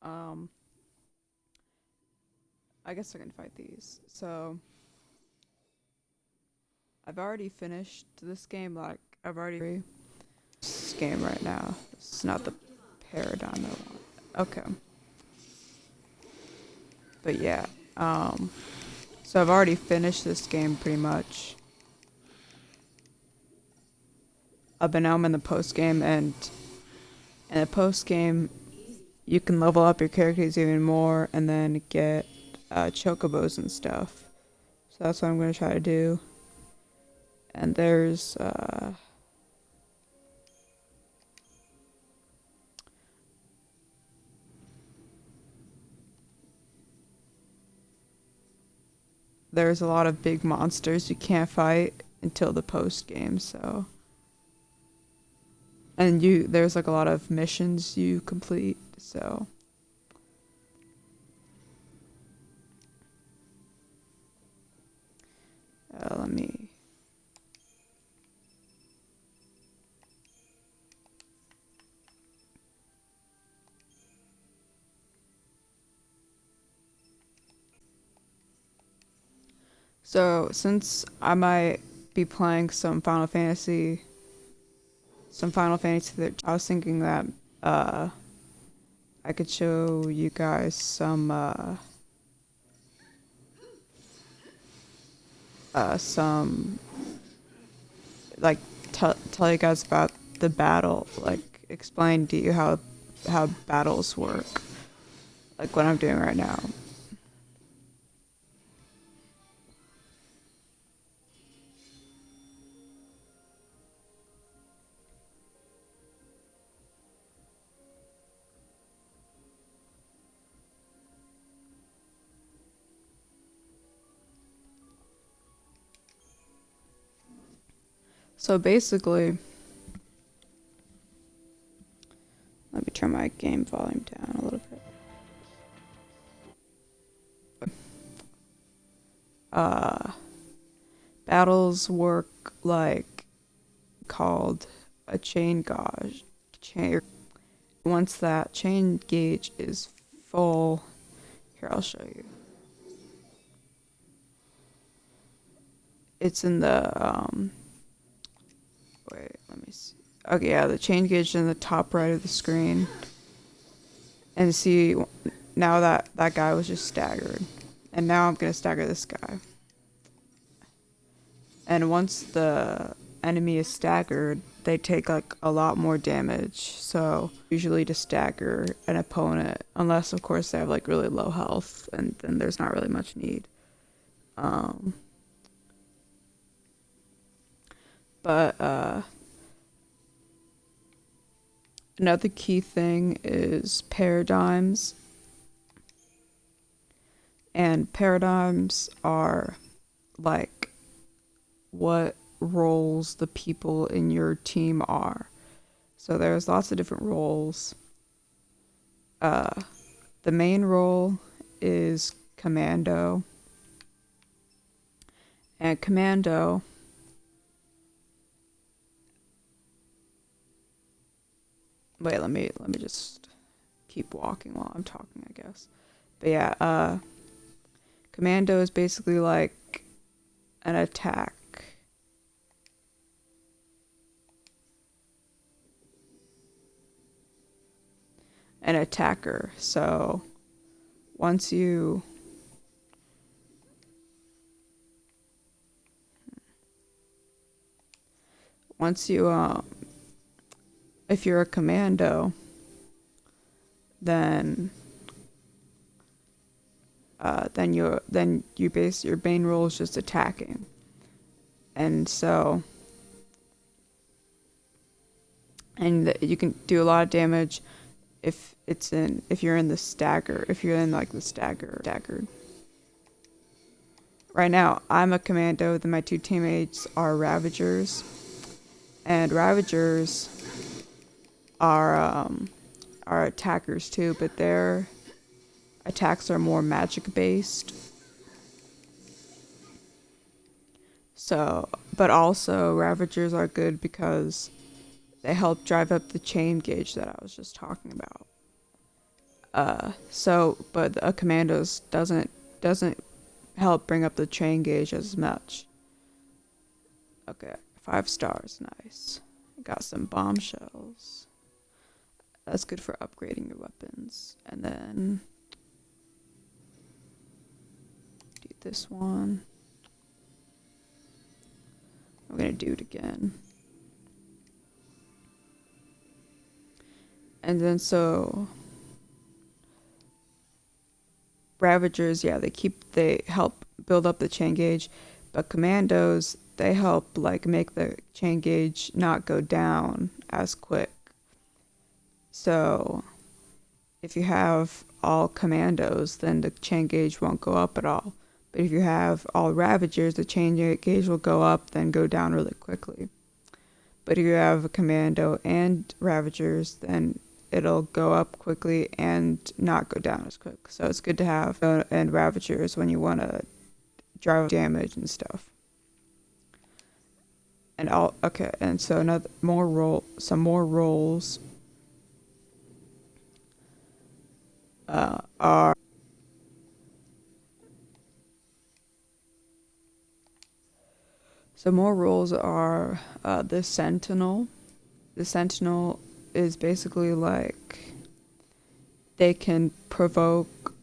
Um, I guess I can fight these. So I've already finished this game. Like I've already this game right now. This is not the paradigm I want. Okay, but yeah. Um, so I've already finished this game pretty much. But now I'm in the post game, and in the post game, you can level up your characters even more, and then get chocobos and stuff. So that's what I'm gonna try to do. And there's a lot of big monsters you can't fight until the post game. So and there's like a lot of missions you complete. So let me. So since I might be playing some Final Fantasy, I was thinking that I could show you guys some like tell you guys about the battle, like explain to you how battles work, like what I'm doing right now. So basically, let me turn my game volume down a little bit. Uh, Battles work like called a chain gauge. Once that chain gauge is full, here I'll show you. It's in the wait, let me see. Okay, yeah, the chain gauge in the top right of the screen. And see, now that guy was just staggered. And now I'm gonna stagger this guy. And once the enemy is staggered, they take like a lot more damage. So usually to stagger an opponent, unless of course they have like really low health, and then there's not really much need. Um, but another key thing is paradigms. And paradigms are like what roles the people in your team are. So there's lots of different roles. Uh, the main role is commando, and commando. Wait, let me just keep walking while I'm talking, I guess. But yeah, commando is basically like an attack. An attacker. So once you once you if you're a commando, then your main role is just attacking. And so you can do a lot of damage if you're in the stagger, if you're in like the staggered. Right now, I'm a commando, then my two teammates are ravagers. And ravagers are attackers too, but their attacks are more magic based. So, but also ravagers are good because they help drive up the chain gauge that I was just talking about. But a commandos doesn't help bring up the chain gauge as much. Okay, 5 stars, nice. Got some bombshells. That's good for upgrading your weapons. And then do this one. I'm gonna do it again. And then so Ravagers, yeah, they help build up the chain gauge, but commandos, they help like make the chain gauge not go down as quick. So if you have all commandos, then the chain gauge won't go up at all. But if you have all Ravagers, the chain gauge will go up, then go down really quickly. But if you have a commando and Ravagers, then it'll go up quickly and not go down as quick. So it's good to have and Ravagers when you want to drive damage and stuff. And and so some more roles are the Sentinel. The Sentinel is basically like they can provoke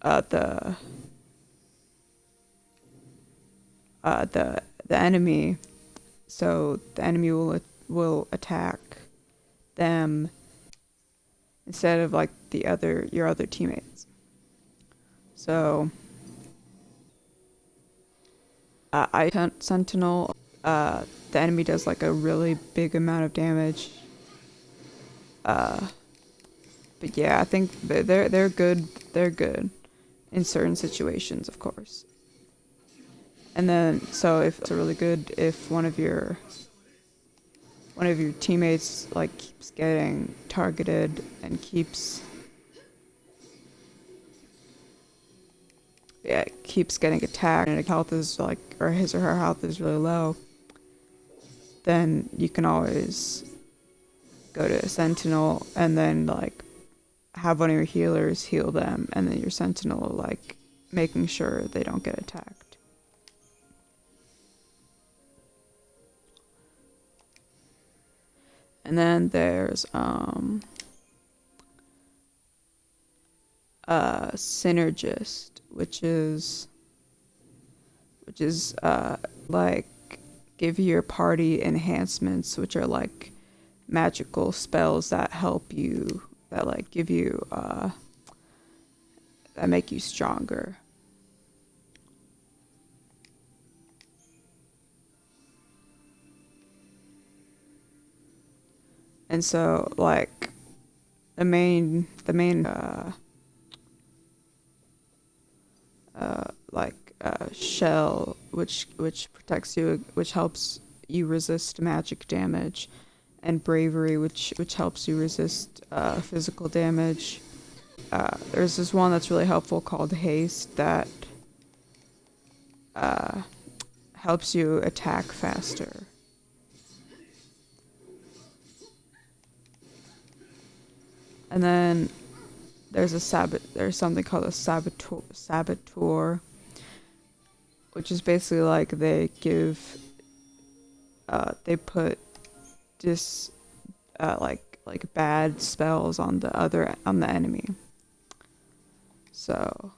the enemy, so the enemy will attack them instead of like your other teammates. So Sentinel, the enemy does like a really big amount of damage. But yeah, I think they're good. They're good in certain situations, of course. And then so if it's really good if one of your teammates like keeps getting targeted and keeps getting attacked and health is like, or his or her health is really low, then you can always go to a Sentinel and then like have one of your healers heal them, and then your Sentinel like making sure they don't get attacked. And then there's Synergist, which is like give your party enhancements, which are like magical spells that help you, that like give you that make you stronger. And so like the main shell, which protects you, which helps you resist magic damage, and bravery, which helps you resist physical damage. There's this one that's really helpful called haste that helps you attack faster. And then there's something called a saboteur, which is basically like they put just like bad spells on the enemy. So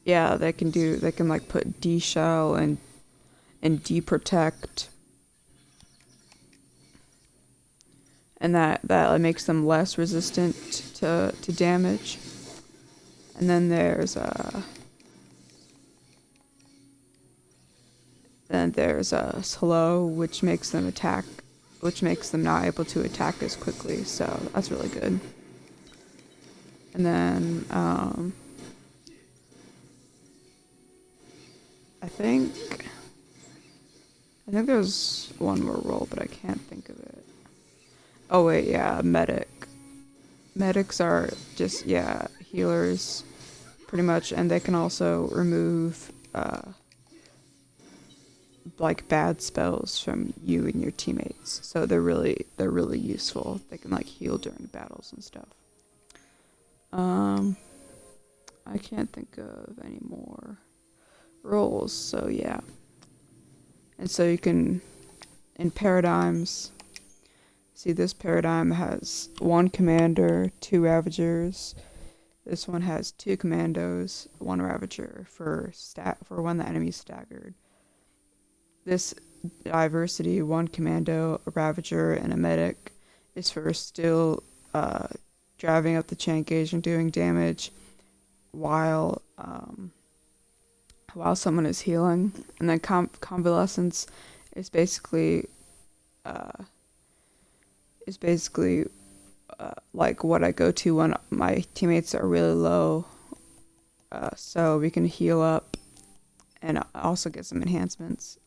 yeah, they can like put D-shell and D-protect, and that makes them less resistant to damage. And then there's slow, which makes them not able to attack as quickly, so that's really good. And then I think there's one more role, but I can't think of it. Oh wait, yeah, medic. Medics are just, healers, pretty much, and they can also remove like bad spells from you and your teammates. So they're really useful. They can like heal during battles and stuff. I can't think of any more roles, so yeah. And so you can, in paradigms, see this paradigm has 1 commander, 2 ravagers. This one has 2 commandos, 1 ravager for when the enemy's staggered. This diversity, 1 commando, a ravager, and a medic, is for still driving up the chain gauge and doing damage while someone is healing. And then convalescence is basically like what I go to when my teammates are really low, so we can heal up and also get some enhancements.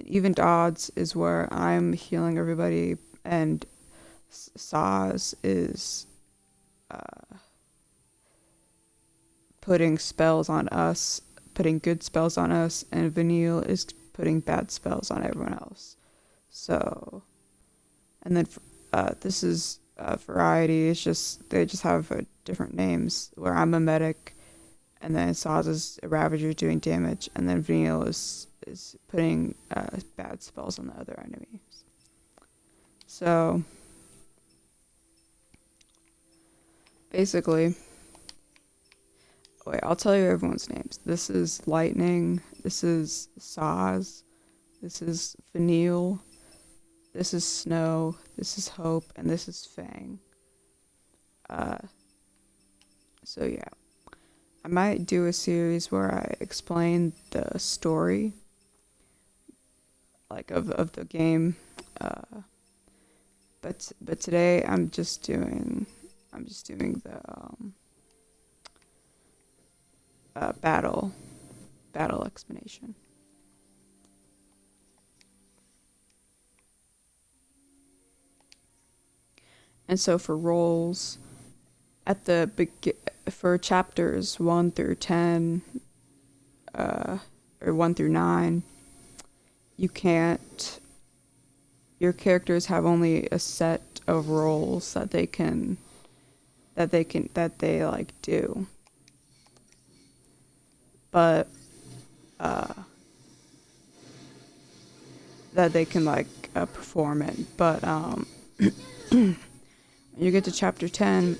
Even odds is where I'm healing everybody, and Saz is putting spells on us, putting good spells on us, and Vanille is putting bad spells on everyone else. So, and then this is variety. It's just they just have different names. Where I'm a medic, and then Saz is a ravager doing damage, and then Vanille is putting bad spells on the other enemies. So basically, wait, I'll tell you everyone's names. This is Lightning. This is Saz. This is Vanille. This is Snow. This is Hope, and this is Fang. So yeah, I might do a series where I explain the story, like of the game. But today I'm just doing the battle explanation. And so for roles, at the for chapters 1 through 10, or 1 through 9, your characters have only a set of roles that they like do. But that they can like perform in. But when you get to chapter 10,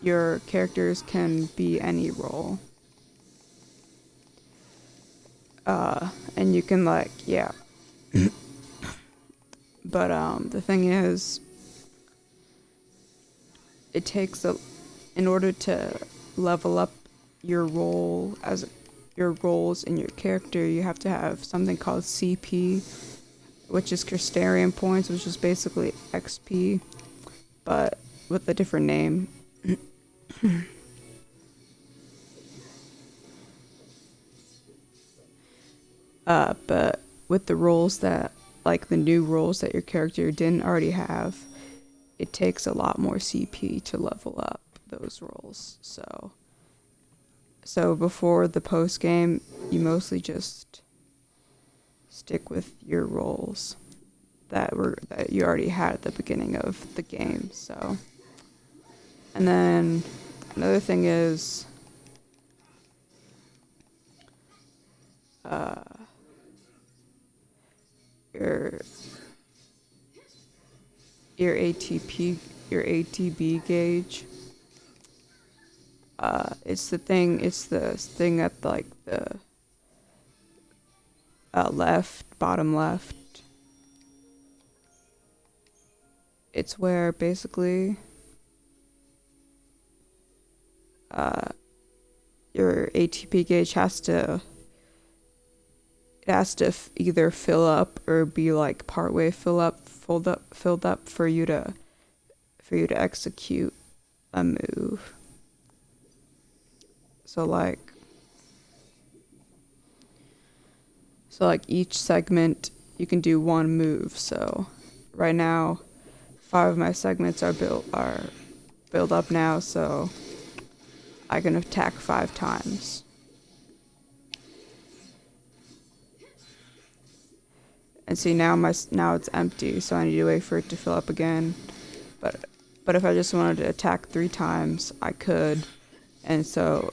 your characters can be any role. And you can like, yeah. But the thing is, it takes in order to level up your role as your roles in your character, you have to have something called CP, which is Crystarium points, which is basically XP, but with a different name. But with the roles that, like the new roles that your character didn't already have, it takes a lot more CP to level up those roles. So before the post game, you mostly just stick with your roles that you already had at the beginning of the game. So, and then another thing is your ATB gauge. It's the thing at like the bottom left. It's where basically your ATP gauge has to either fill up or be like partway filled up for you to execute a move. So like each segment you can do one move. So right now 5 of my segments are build up now, so I can attack 5 times. And see, now it's empty, so I need to wait for it to fill up again. But if I just wanted to attack 3 times, I could, and so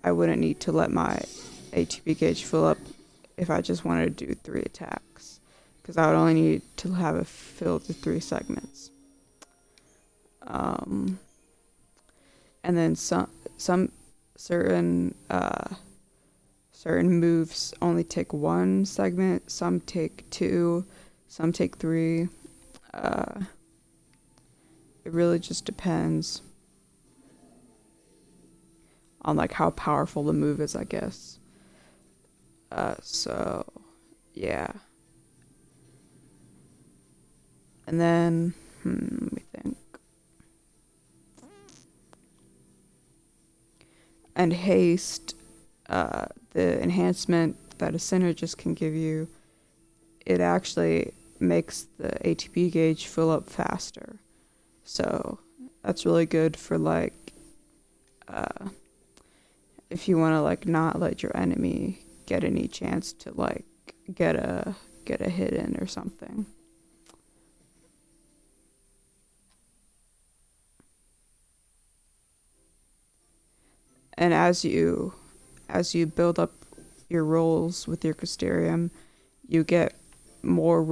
I wouldn't need to let my ATP gauge fill up if I just wanted to do 3 attacks, because I would only need to have it filled to 3 segments. And then some certain moves only take 1 segment, some take 2, some take 3. It really just depends on like how powerful the move is, I guess. So yeah. And then let me think. And haste, the enhancement that a synergist can give you, it actually makes the ATP gauge fill up faster. So that's really good for like if you want to like not let your enemy get any chance to like get a hit in or something. And as you build up your rolls with your Custarium, you get more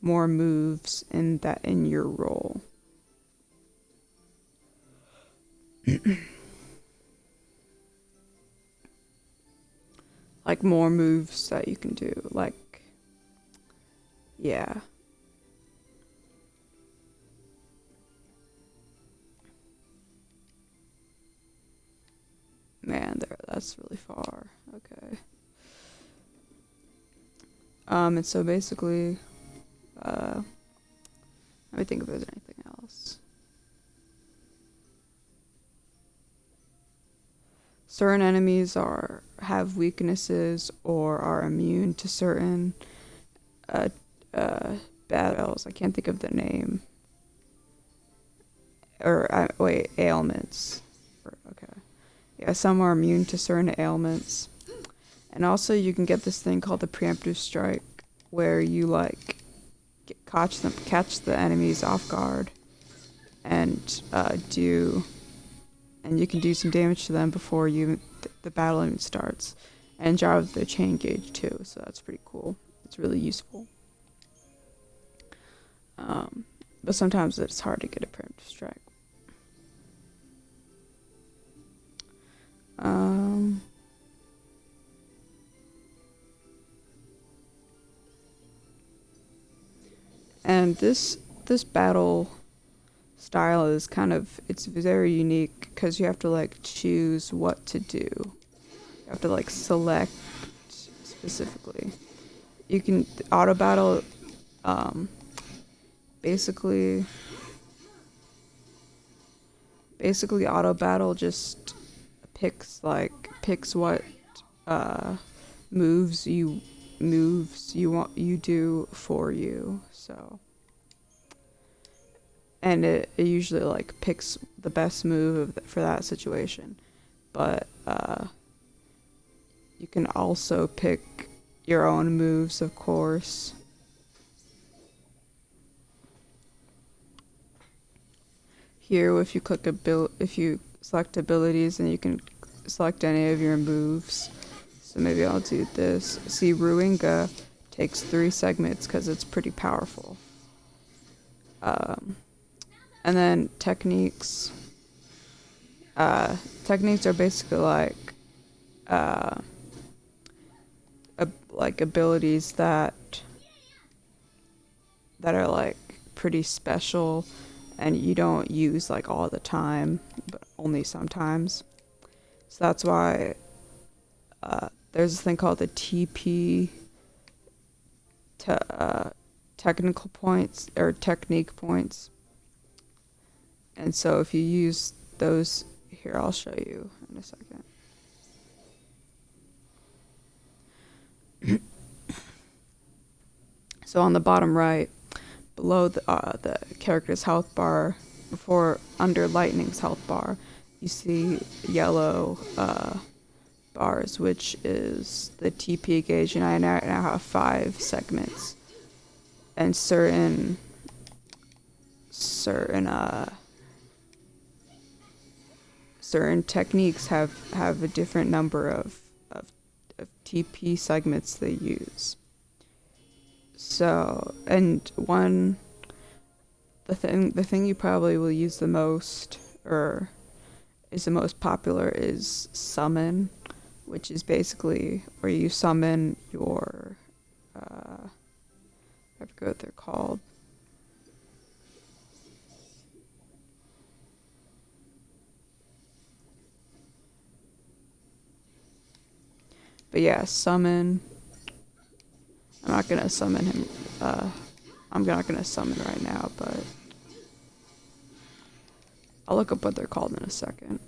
moves in your roll. Like more moves that you can do. Like, yeah. Man, that's really far. Okay. And so basically, let me think if there's anything else. Certain enemies have weaknesses or are immune to certain battles. I can't think of the name. Or ailments. Okay. Yeah, some are immune to certain ailments. And also you can get this thing called the preemptive strike, where you like catch the enemies off guard, and you can do some damage to them before the battle even starts, and drive their chain gauge too. So that's pretty cool. It's really useful. But sometimes it's hard to get a preemptive strike. And this battle style is it's very unique because you have to like choose what to do. You have to like select specifically. You can auto battle, basically auto battle just picks what moves you do for you. So, and it usually like picks the best move for that situation. But you can also pick your own moves, of course. Here, if you select abilities, then you can select any of your moves. So maybe I'll do this. See, Ruinga takes 3 segments because it's pretty powerful. And then techniques. Techniques are basically like abilities that are like pretty special, and you don't use like all the time, but only sometimes. So that's why there's this thing called the TP, technical points or technique points. And so if you use those, here I'll show you in a second. So on the bottom right, below the character's health bar, before under Lightning's health bar, you see yellow bars, which is the TP gauge, and I now have 5 segments. And certain techniques have a different number of TP segments they use. So, and the thing you probably will use the most, or is the most popular, is summon, which is basically where you summon your I forget what they're called. But yeah, summon. I'm not gonna summon him. I'm not gonna summon right now, but I'll look up what they're called in a second.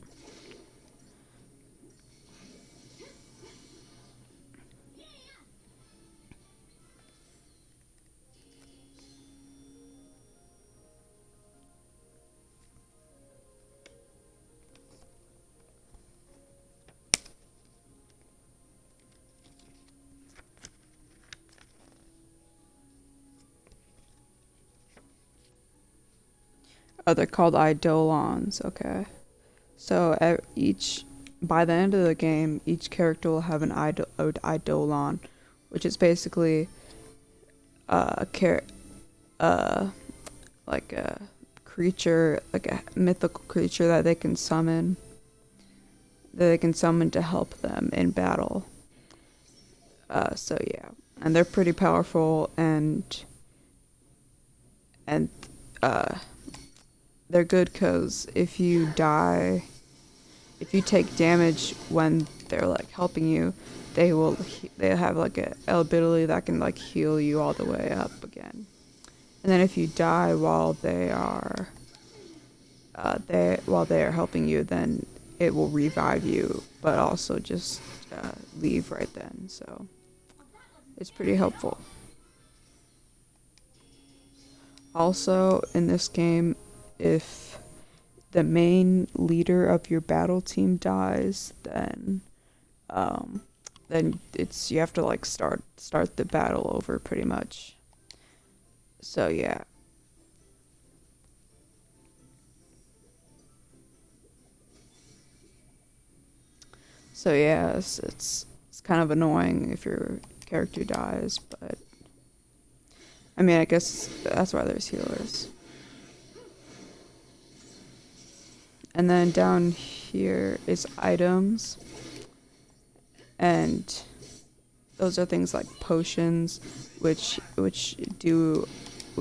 Oh, they're called eidolons. Okay. So by the end of the game, each character will have an eidolon, which is basically like a creature, like a mythical creature that they can summon. That they can summon to help them in battle. So yeah, and they're pretty powerful, and they're good because if you die, if you take damage when they're like helping you, they have like a ability that can like heal you all the way up again. And then if you die while they are helping you, then it will revive you, but also just leave right then. So it's pretty helpful. Also, in this game, if the main leader of your battle team dies, then you have to like start the battle over pretty much. So yeah. So yeah, it's kind of annoying if your character dies, but I mean, I guess that's why there's healers. And then down here is items, and those are things like potions, which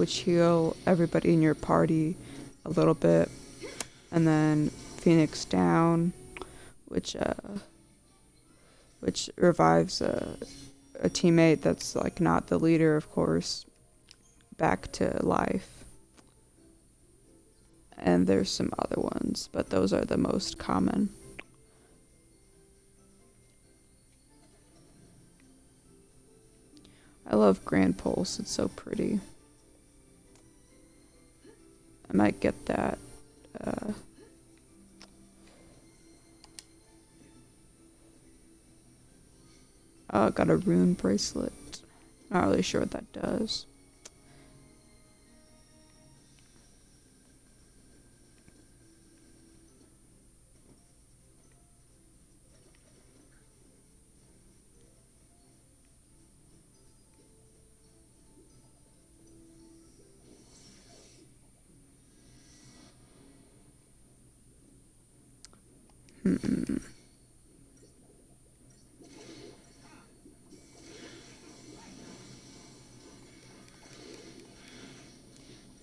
heal everybody in your party a little bit, and then Phoenix Down, which revives a teammate that's like not the leader, of course, back to life. And there's some other ones, but those are the most common. I love Grand Pulse, it's so pretty. I might get that. Got a rune bracelet. Not really sure what that does.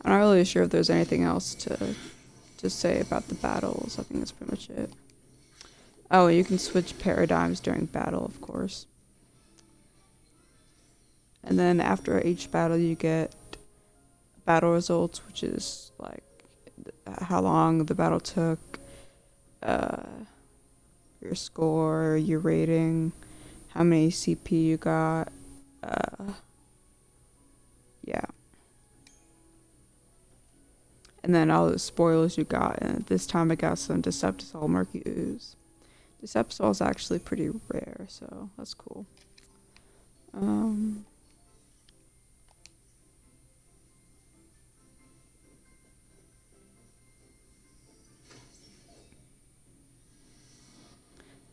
I'm not really sure if there's anything else to say about the battles. I think that's pretty much it. Oh, you can switch paradigms during battle, of course. And then after each battle, you get battle results, which is like how long the battle took, your score, your rating, how many CP you got. Yeah. and then all the spoilers you got. And this time I got some Deceptisol Murky Ooze. Deceptisol is actually pretty rare, so that's cool. Um,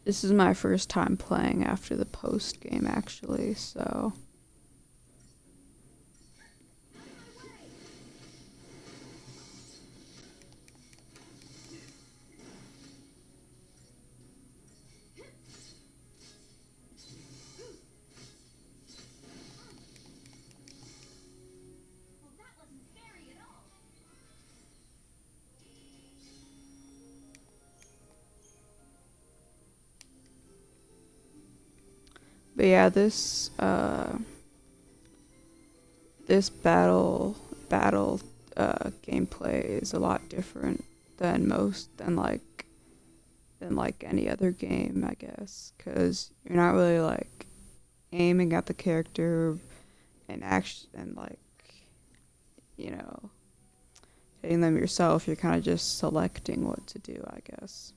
this is my first time playing after the post game, actually, so. But yeah, this battle gameplay is a lot different than like any other game, I guess, because you're not really like aiming at the character and action and like, you know, hitting them yourself. You're kind of just selecting what to do, I guess,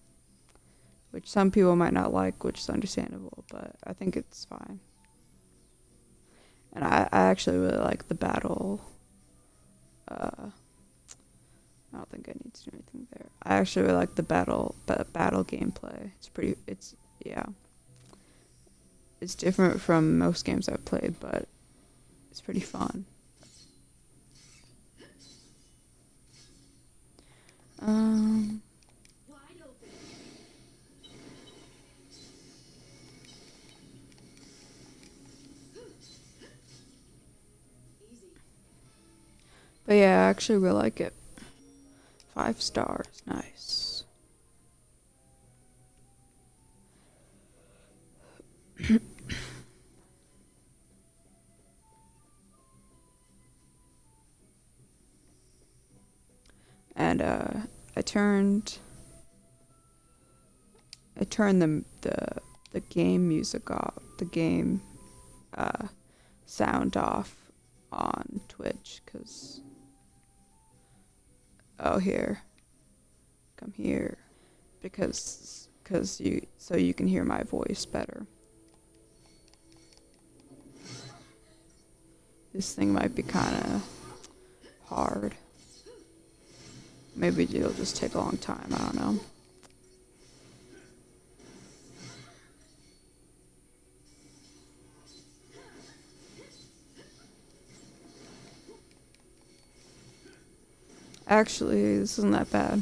which some people might not like, which is understandable, but I think it's fine. And I actually really like the battle. I don't think I need to do anything there. I actually really like the battle gameplay. Yeah. It's different from most games I've played, but it's pretty fun. Um, but yeah, I actually really like it. 5 stars, nice. And I turned the game music off, the game uh, sound off on Twitch, cause here, come here, because you can hear my voice better. This thing might be kind of hard. Maybe it'll just take a long time. I don't know. Actually, this isn't that bad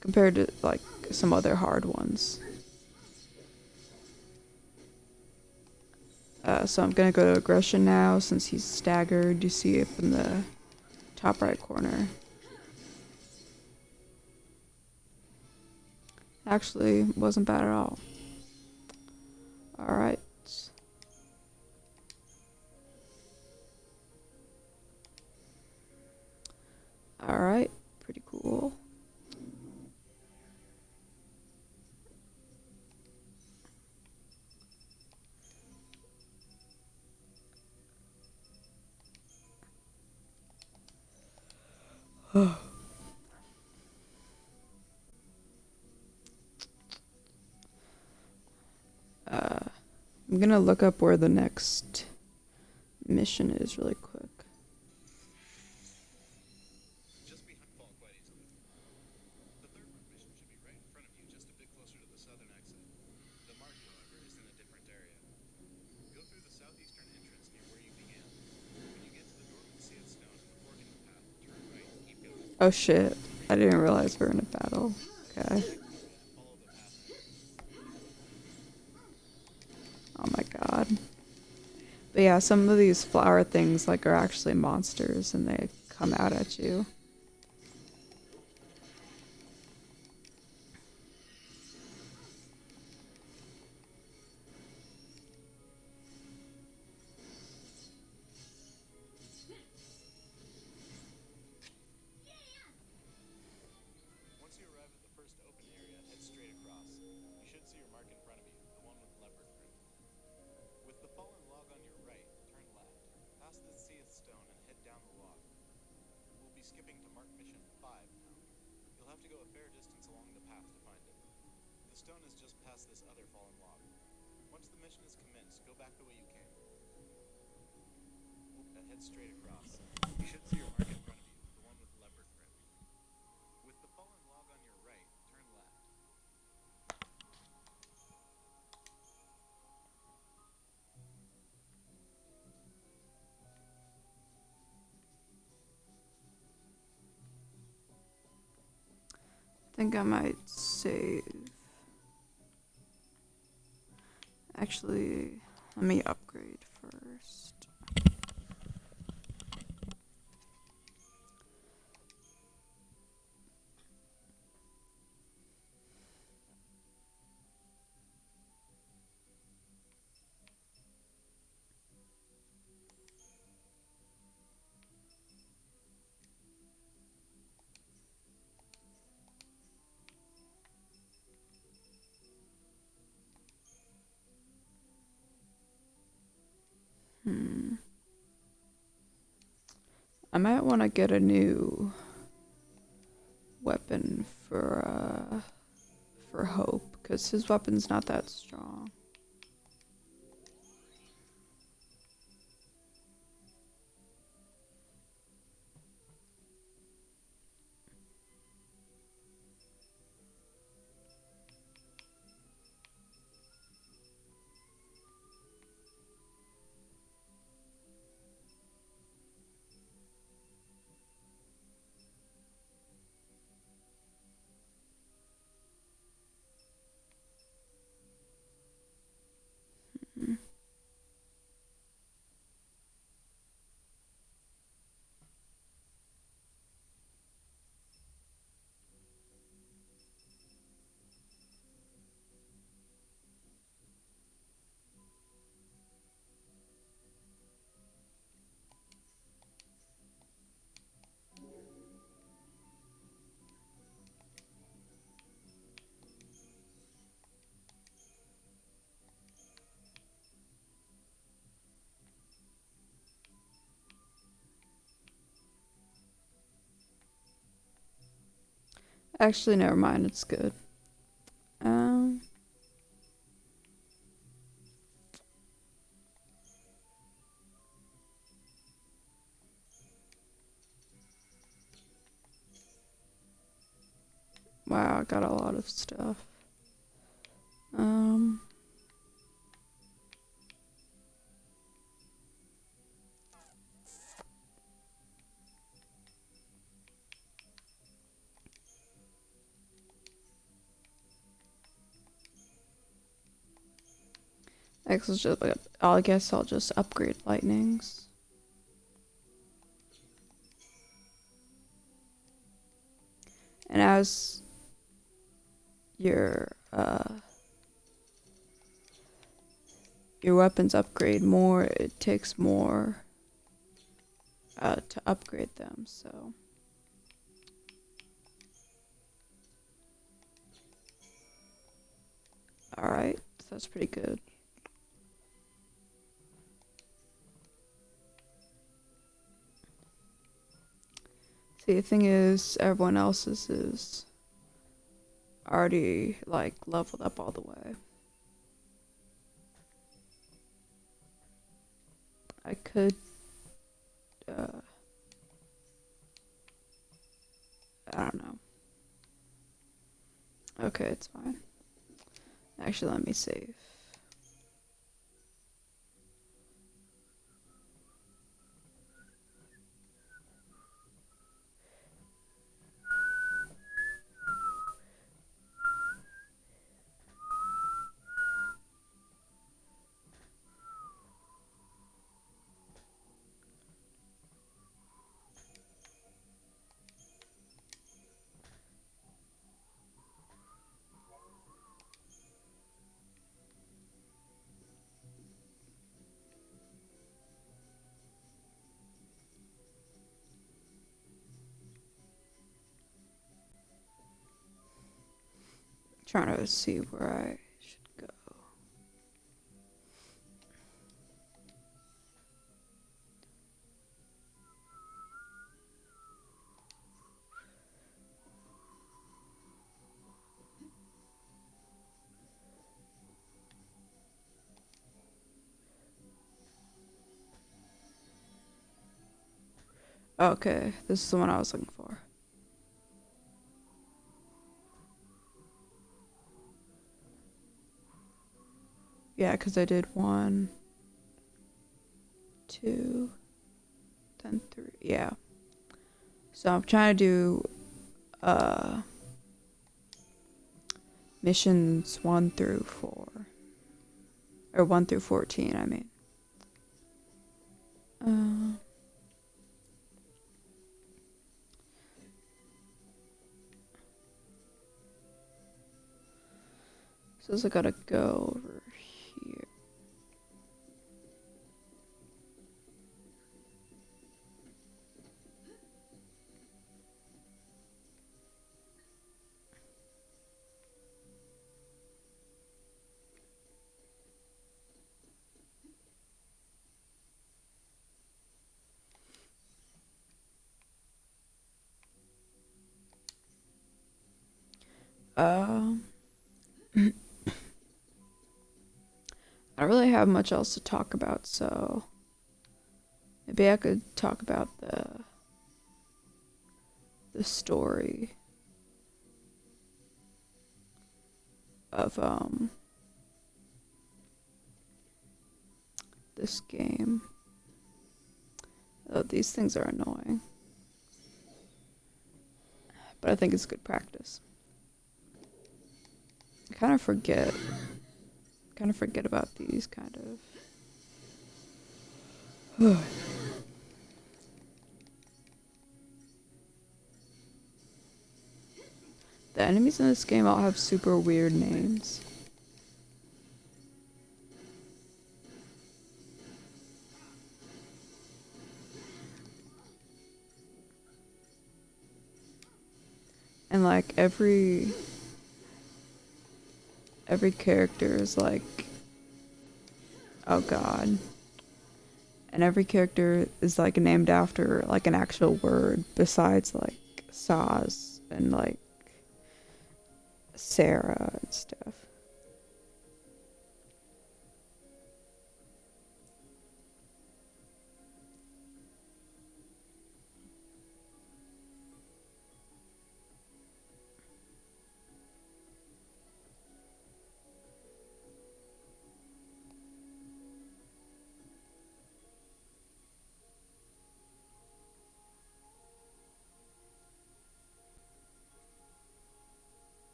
compared to like some other hard ones. So I'm gonna go to aggression now since he's staggered. You see it in the top right corner. Actually, wasn't bad at all. Alright. Alright, pretty cool. I'm gonna look up where the next mission is really quick. Oh shit, I didn't realize we're in a battle. Okay. Oh my god. But yeah, some of these flower things like are actually monsters and they come out at you. be skipping to mark mission 5 now. You'll have to go a fair distance along the path to find it. The stone is just past this other fallen log. Once the mission is commenced, go back the way you came. Head straight across. You should see your mark in front of you, the one with leopard print. With the fallen log on your right, turn left. I think I might save. Actually, let me upgrade first. I might want to get a new weapon for Hope, because his weapon's not that strong. Actually, never mind. It's good. Um. Wow, I got a lot of stuff. Um. I guess I'll just upgrade lightnings. And as your weapons upgrade more, it takes more to upgrade them. So. Alright, so that's pretty good. See, the thing is, everyone else's is already, like, leveled up all the way. I could, I don't know. Okay, it's fine. Actually, let me save. Trying to see where I should go. Okay, this is the one I was looking for. Yeah, because I did 1, 2, then 3. Yeah. So I'm trying to do missions 1 through 4. Or 1 through 14, I mean. So I gotta go over here. Um, I don't really have much else to talk about, so maybe I could talk about the story of this game. Oh, these things are annoying, but I think it's good practice. I kind of forget about these kind of. The enemies in this game all have super weird names. And like every character is like, oh god. And every character is like named after like an actual word besides like Saz and like Sarah and stuff.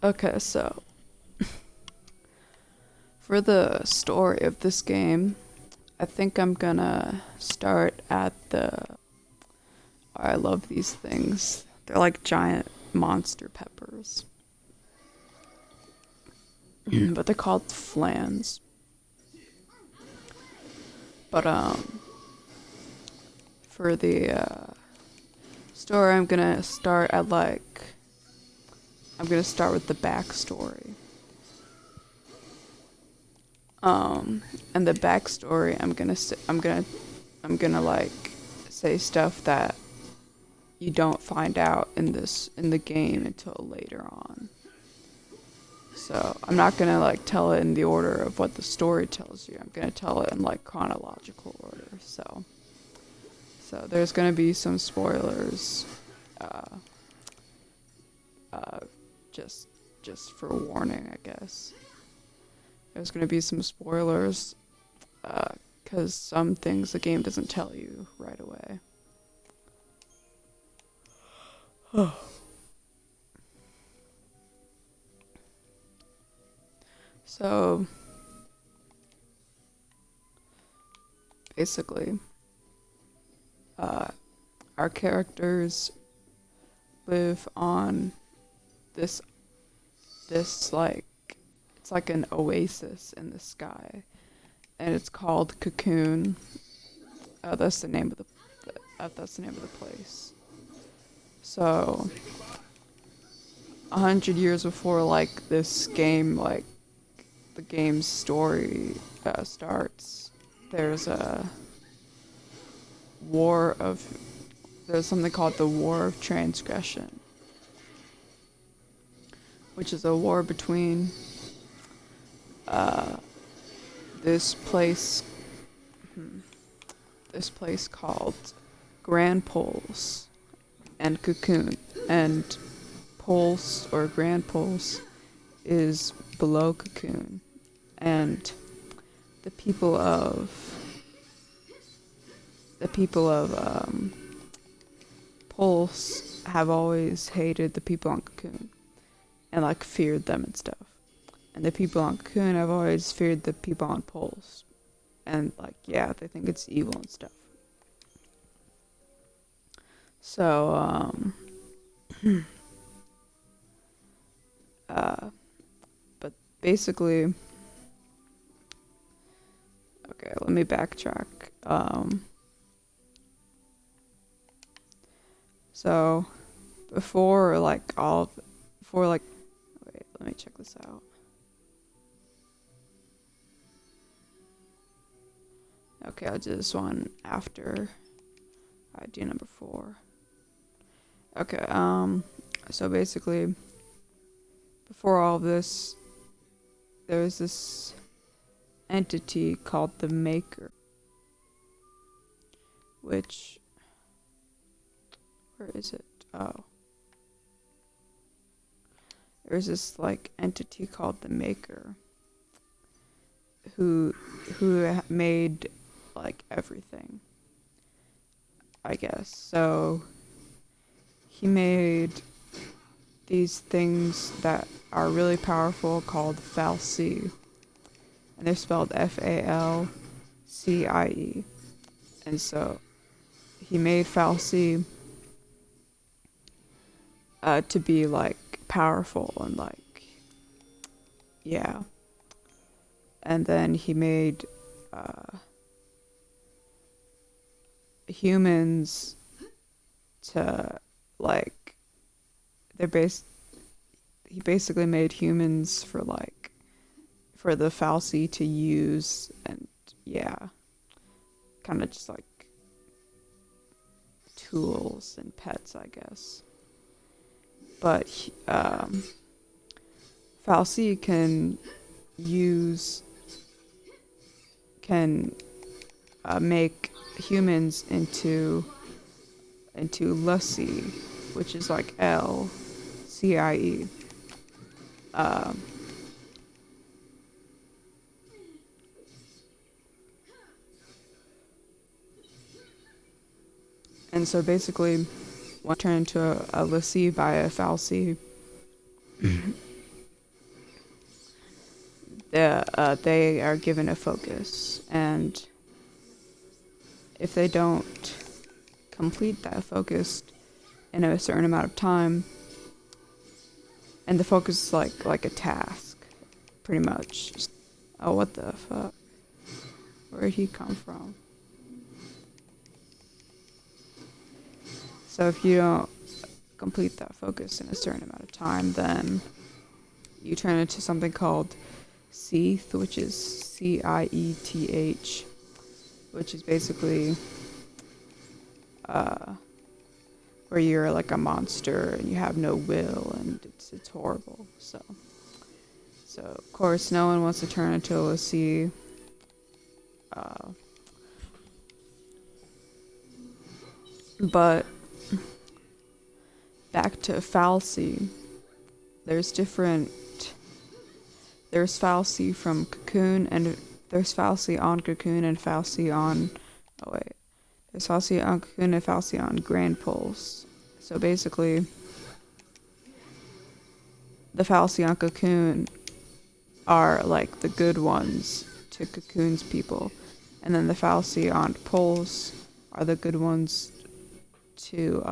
Okay, so for the story of this game, I think I'm gonna start at I love these things. They're like giant monster peppers. But they're called flans. But for the story, I'm gonna start with the backstory. And the backstory, I'm gonna like say stuff that you don't find out in the game until later on. So I'm not gonna like tell it in the order of what the story tells you. I'm gonna tell it in like chronological order. So there's gonna be some spoilers. Uh, uh, just for warning, I guess. There's gonna be some spoilers, because some things the game doesn't tell you right away. So basically, uh, our characters live on this like it's like an oasis in the sky, and it's called Cocoon. That's the name of that's the name of the place. So 100 years before like this game, like the game's story starts, there's a war of there's something called the War of Transgression, which is a war between uh, this place this place called Grand Poles and Cocoon. And Poles or Grand Poles is below Cocoon. And the people of Poles have always hated the people on Cocoon and like feared them and stuff. And the people on Cocoon have always feared the people on Poles. And like, yeah, they think it's evil and stuff. So, but basically, okay, let me backtrack. So before like wait, let me check this out. Okay, I'll do this one after I do number 4. Okay, so basically, before all of this, there's this entity called the Maker, which, where is it? Oh. There's this, like, entity called the Maker, who made, like, everything, I guess. So he made these things that are really powerful called fal'Cie, and they're spelled Falcie. And so he made fal'Cie to be like powerful and like, yeah. And then he made humans to like he basically made humans for like for the fal'Cie to use, and yeah, kind of just like tools and pets, I guess. But fal'Cie can make humans into l'Cie, which is like Lcie. And so basically, when turned into a l'Cie by a fal'Cie, they are given a focus, and if they don't complete that focus in a certain amount of time, and the focus is like a task, pretty much. Oh, what the fuck? Where'd he come from? So if you don't complete that focus in a certain amount of time, then you turn into something called Cieth, which is Cieth, which is basically where you're like a monster and you have no will, and it's horrible. So of course no one wants to turn into a l'Cie. But back to fal'Cie, there's fal'Cie from Cocoon, and there's fal'Cie on Cocoon and fal'Cie on, oh wait, there's fal'Cie on Cocoon and fal'Cie on Grand Poles. So basically, the fal'Cie on Cocoon are like the good ones to Cocoon's people, and then the fal'Cie on poles are the good ones to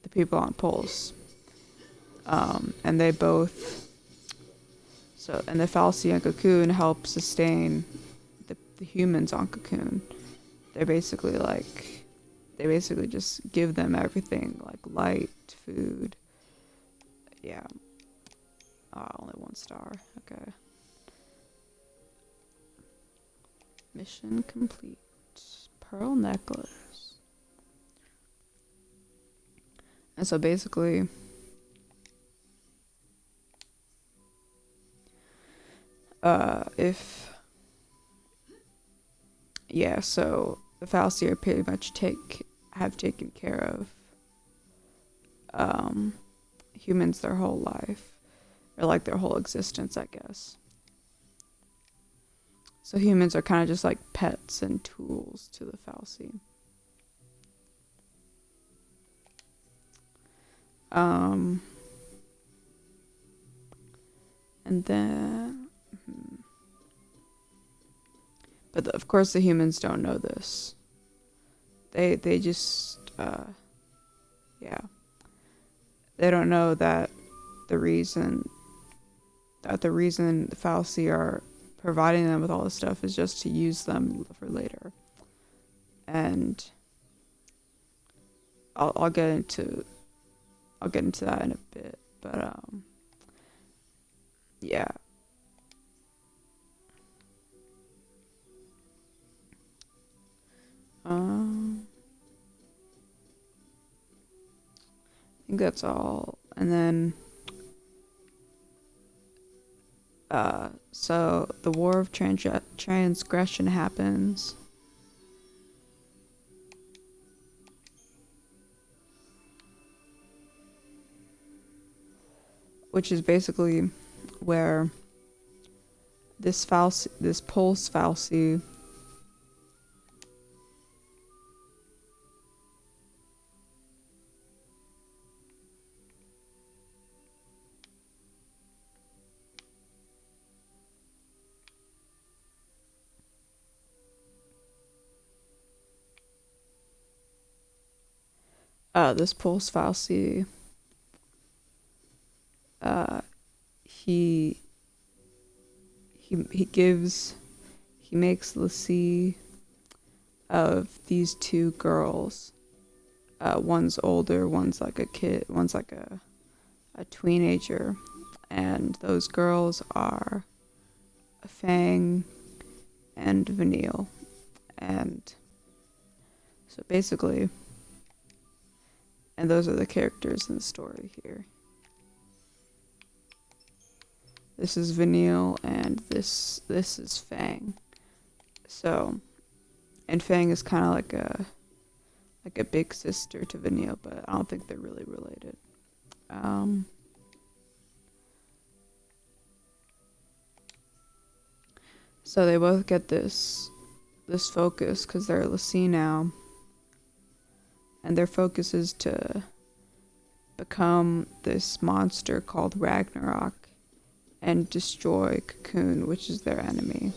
the people on poles. And they both and the fal'Cie on Cocoon help sustain the humans on Cocoon. They're basically like they basically just give them everything like light, food. Yeah. Only 1 star. Okay. Mission complete. Pearl necklace. And so basically, so the fal'Cie are pretty much have taken care of humans their whole life, or like their whole existence, I guess. So humans are kind of just like pets and tools to the fal'Cie. And then, but of course the humans don't know this. They just, they don't know that the reason the fal'Cie are providing them with all this stuff is just to use them for later. And I'll get into that in a bit, but yeah. I think that's all. And then so the War of Transgression happens. Which is basically where this pulse fal'Cie this pulse fal'Cie he makes l'Cie of these 2 girls. One's older, one's like a kid, one's like a teenager, and those girls are Fang and Vanille. And so basically, and those are the characters in the story here. This is Vanille, and this is Fang. So, and Fang is kind of like a big sister to Vanille, but I don't think they're really related. So they both get this focus because they're l'Cie now, and their focus is to become this monster called Ragnarok and destroy Cocoon, which is their enemy.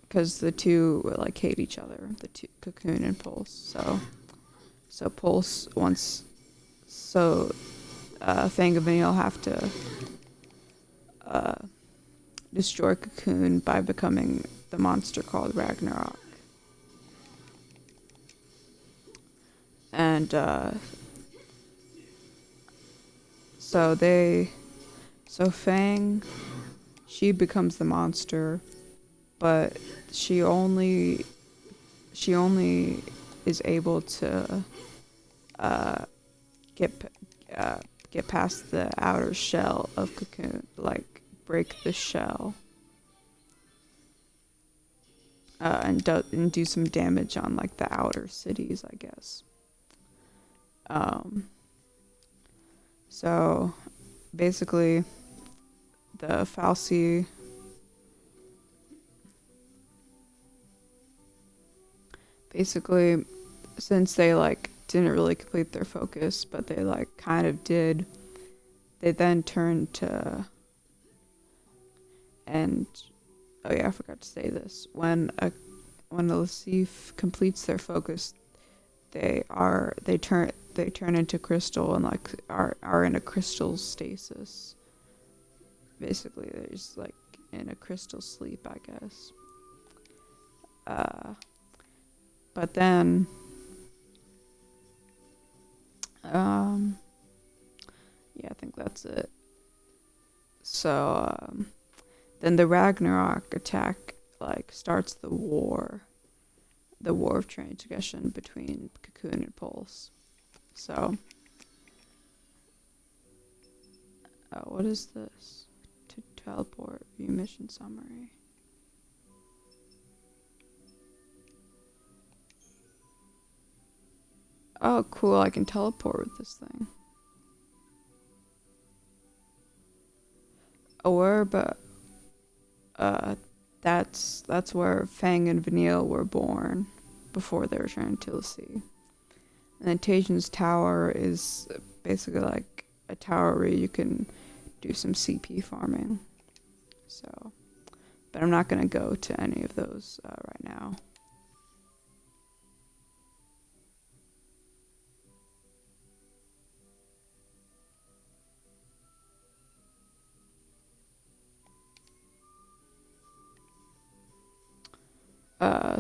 Because the two like hate each other, the two, Cocoon and Pulse. So Pulse wants, Fang and Vanille have to destroy Cocoon by becoming the monster called Ragnarok. And so Fang, she becomes the monster, but she only is able to get past the outer shell of Cocoon, like break the shell, and do some damage on like the outer cities, I guess. So basically, the fal'Cie since they like didn't really complete their focus, but they like kind of did, they then turned to and Oh yeah, I forgot to say this. When a Lacif completes their focus, they turn into crystal and like are in a crystal stasis. Basically, they're just like in a crystal sleep, I guess. Uh, but then, um, yeah, I think that's it. So then the Ragnarok attack like starts the war of transgression between Cocoon and Pulse. So, what is this? To teleport, view mission summary. Oh, cool! I can teleport with this thing. Or, but that's where Fang and Vanille were born before they returned to the sea. And then Tajan's tower is basically like a tower where you can do some CP farming. So, but I'm not gonna go to any of those right now.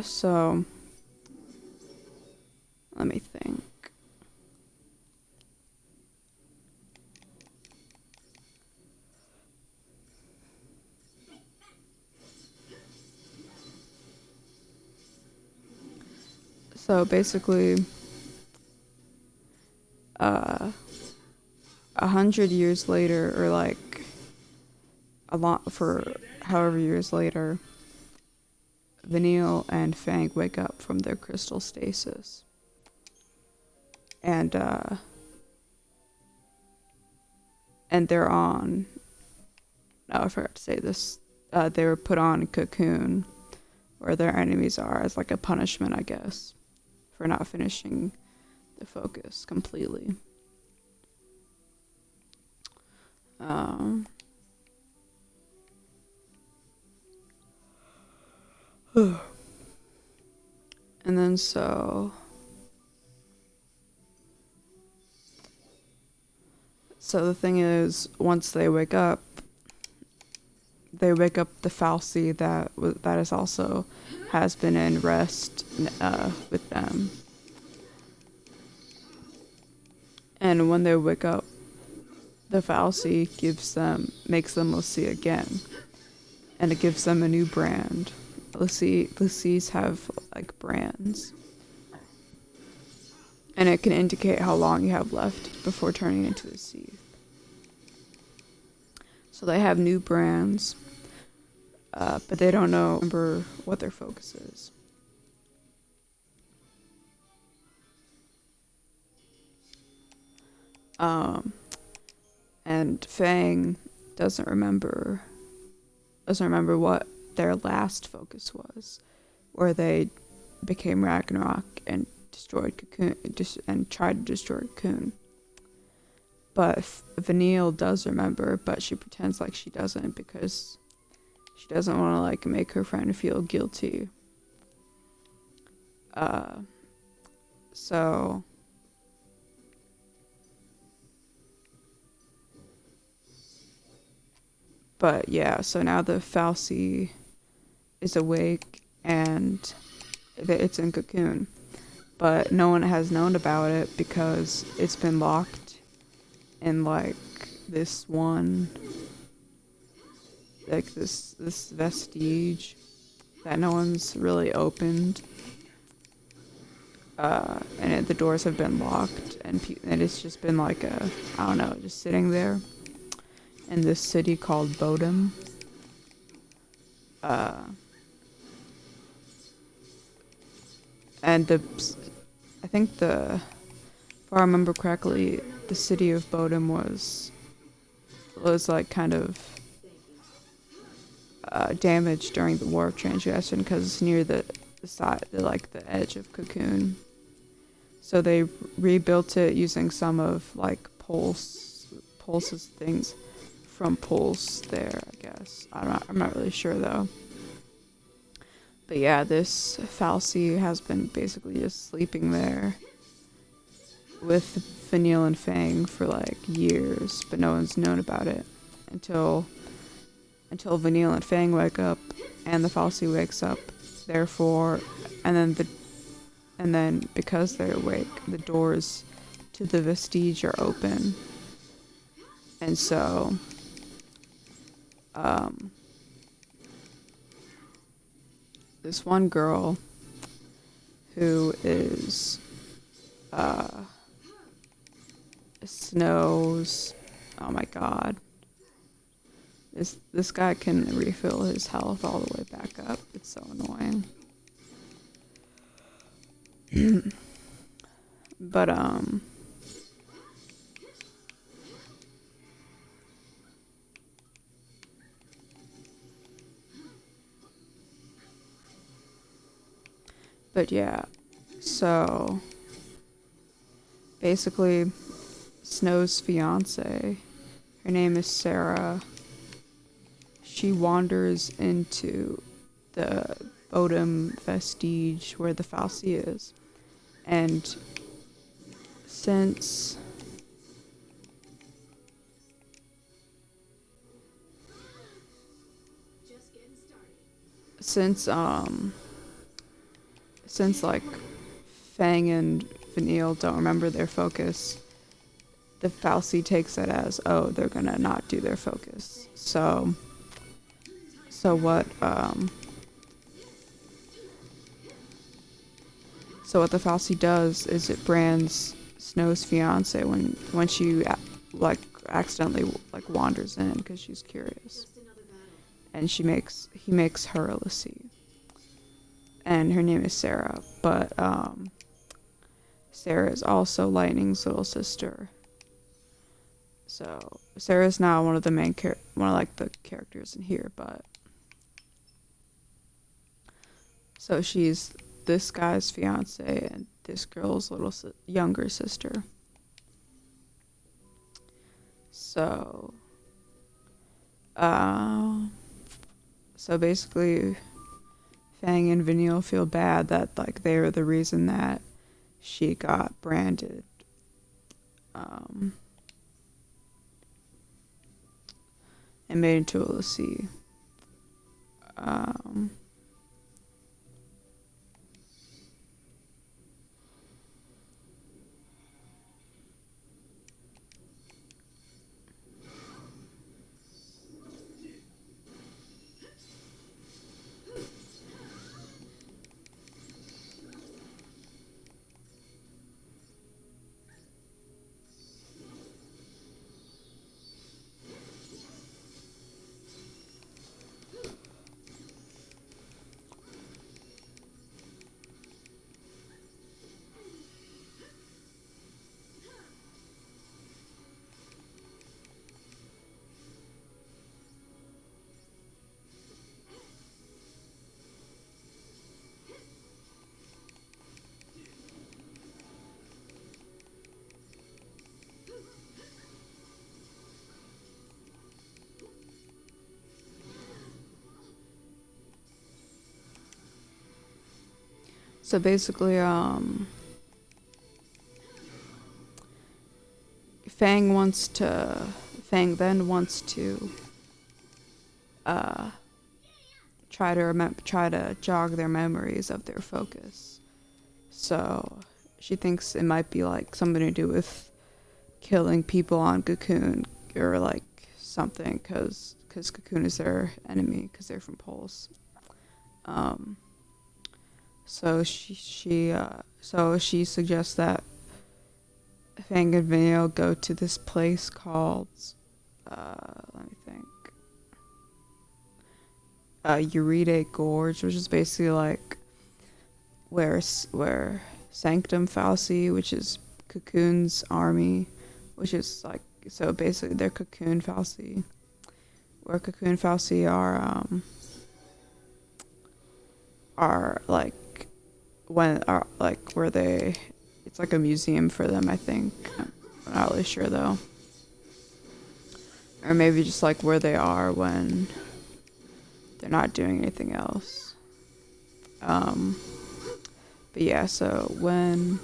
So let me think. So basically, 100 years later, or like a lot for however years later, Vanille and Fang wake up from their crystal stasis, and they're on. Oh, I forgot to say this. They were put on Cocoon, where their enemies are, as like a punishment, I guess, for not finishing the focus completely. Um, and then so the thing is, once they wake up the Falsey that is also has been in rest with them. And when they wake up, the Falsey makes them Lassie again, and it gives them a new brand. Lassies have like brands, and it can indicate how long you have left before turning into a Seath. So they have new brands, but they don't remember what their focus is. And Fang doesn't remember what their last focus was, where they became Ragnarok and destroyed Cocoon and tried to destroy Cocoon. But Vanille does remember, but she pretends like she doesn't because she doesn't want to like make her friend feel guilty. So but yeah, so now the Falsey is awake and it's in Cocoon, but no one has known about it because it's been locked in like this vestige that no one's really opened, and the doors have been locked, and it's just been like I don't know, just sitting there in this city called Bodum. And I think if I remember correctly, the city of Bodum was like kind of damaged during the War of Transgression because it's near the edge of Cocoon. So they rebuilt it using some of like Pulse's things from Pulse there, I guess. I'm not really sure though. But yeah, this Falsey has been basically just sleeping there with Vanille and Fang for like years, but no one's known about it until Vanille and Fang wake up, and the Falsey wakes up. Therefore, and then because they're awake, the doors to the Vestige are open, and so um, this one girl who is Snow's. Oh my god. This guy can refill his health all the way back up. It's so annoying. But yeah. So basically Snow's fiance, her name is Sarah. She wanders into the Bodum Vestige where the Falsey is. And since since like Fang and Vanille don't remember their focus, the Falsey takes it as, oh, they're gonna not do their focus. So what the Falsey does is it brands Snow's fiance when she like accidentally like wanders in because she's curious, and he makes her a l'Cie, and her name is Sarah, but Sarah is also Lightning's little sister. So Sarah's not one of the one of like the characters in here, but so she's this guy's fiance and this girl's little younger sister. So basically Fang and Vanille feel bad that like they were the reason that she got branded and made into a l'Cie. So basically, Fang then wants to try to jog their memories of their focus. So she thinks it might be like something to do with killing people on Cocoon or like something, because Cocoon is their enemy because they're from Pulse. So she suggests that Fang and Vanille go to this place called let me think, Euride Gorge, which is basically like where Sanctum Falsey, which is Cocoon's army, which is like, so basically they're Cocoon Falsey, where Cocoon Falsey are like where they, it's like a museum for them, I think. I'm not really sure though. Or maybe just like where they are when they're not doing anything else. Um, but yeah, so when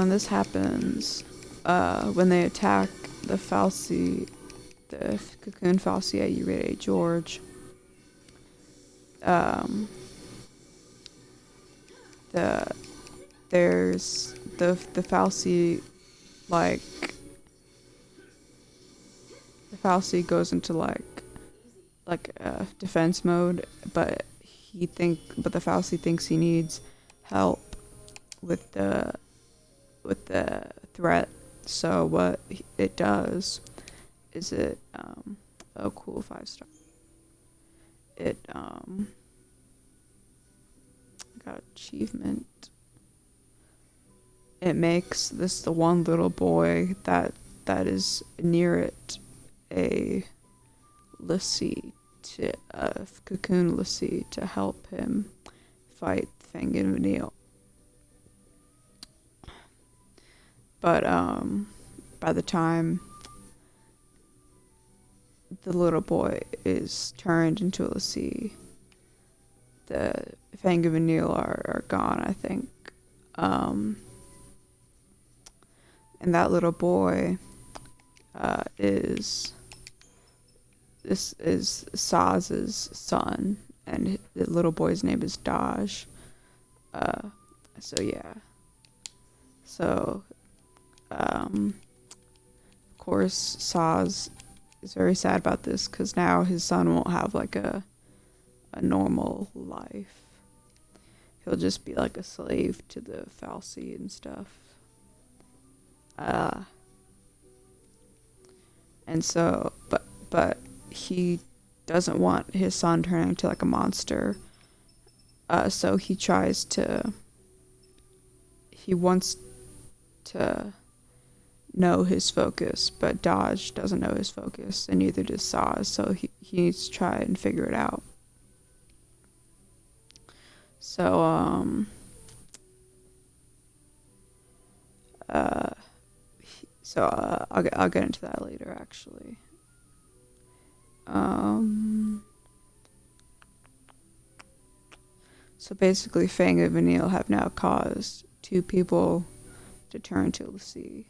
this happens, when they attack the fal'Cie, the cocoon fal'Cie at Urate George, um, the there's the fal'Cie, like the fal'Cie goes into like defense mode, but the fal'Cie thinks he needs help with the threat. So what it does is oh cool, 5-star. It got achievement. It makes the one little boy that is near it a l'Cie, to cocoon l'Cie, to help him fight Fang and Vanille. But by the time the little boy is turned into a l'Cie, the Fang and Vanille are gone, I think. And that little boy is Saz's son, and the little boy's name is Daj. So yeah. So, of course, Saz is very sad about this because now his son won't have like a normal life. He'll just be like a slave to the fal'Cie and stuff. And so, but he doesn't want his son turning into like a monster. So he wants to know his focus, but Dodge doesn't know his focus, and neither does Saz, so he needs to try and figure it out. So, I'll get into that later, actually. So basically, Fang and Vanille have now caused 2 people to turn to l'Cie,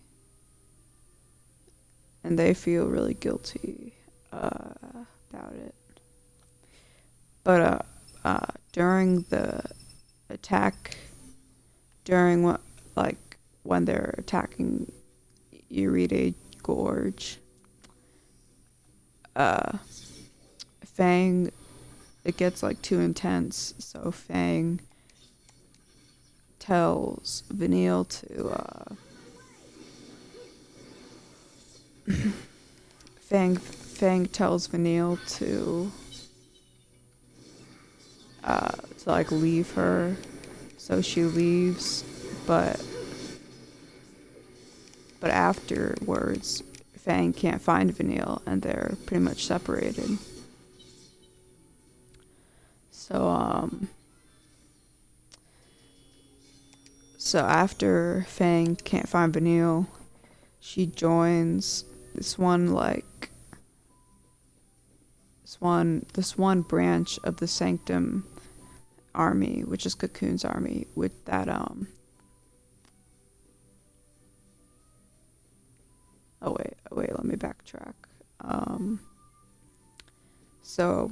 and they feel really guilty about it. But during the attack, when they're attacking Urate Gorge, Fang, it gets like too intense, so Fang tells Vanille to Fang tells Vanille to like leave her, so she leaves, but afterwards Fang can't find Vanille and they're pretty much separated. So after Fang can't find Vanille, she joins this one branch of the Sanctum army, which is Cocoon's army, with that wait, let me backtrack. So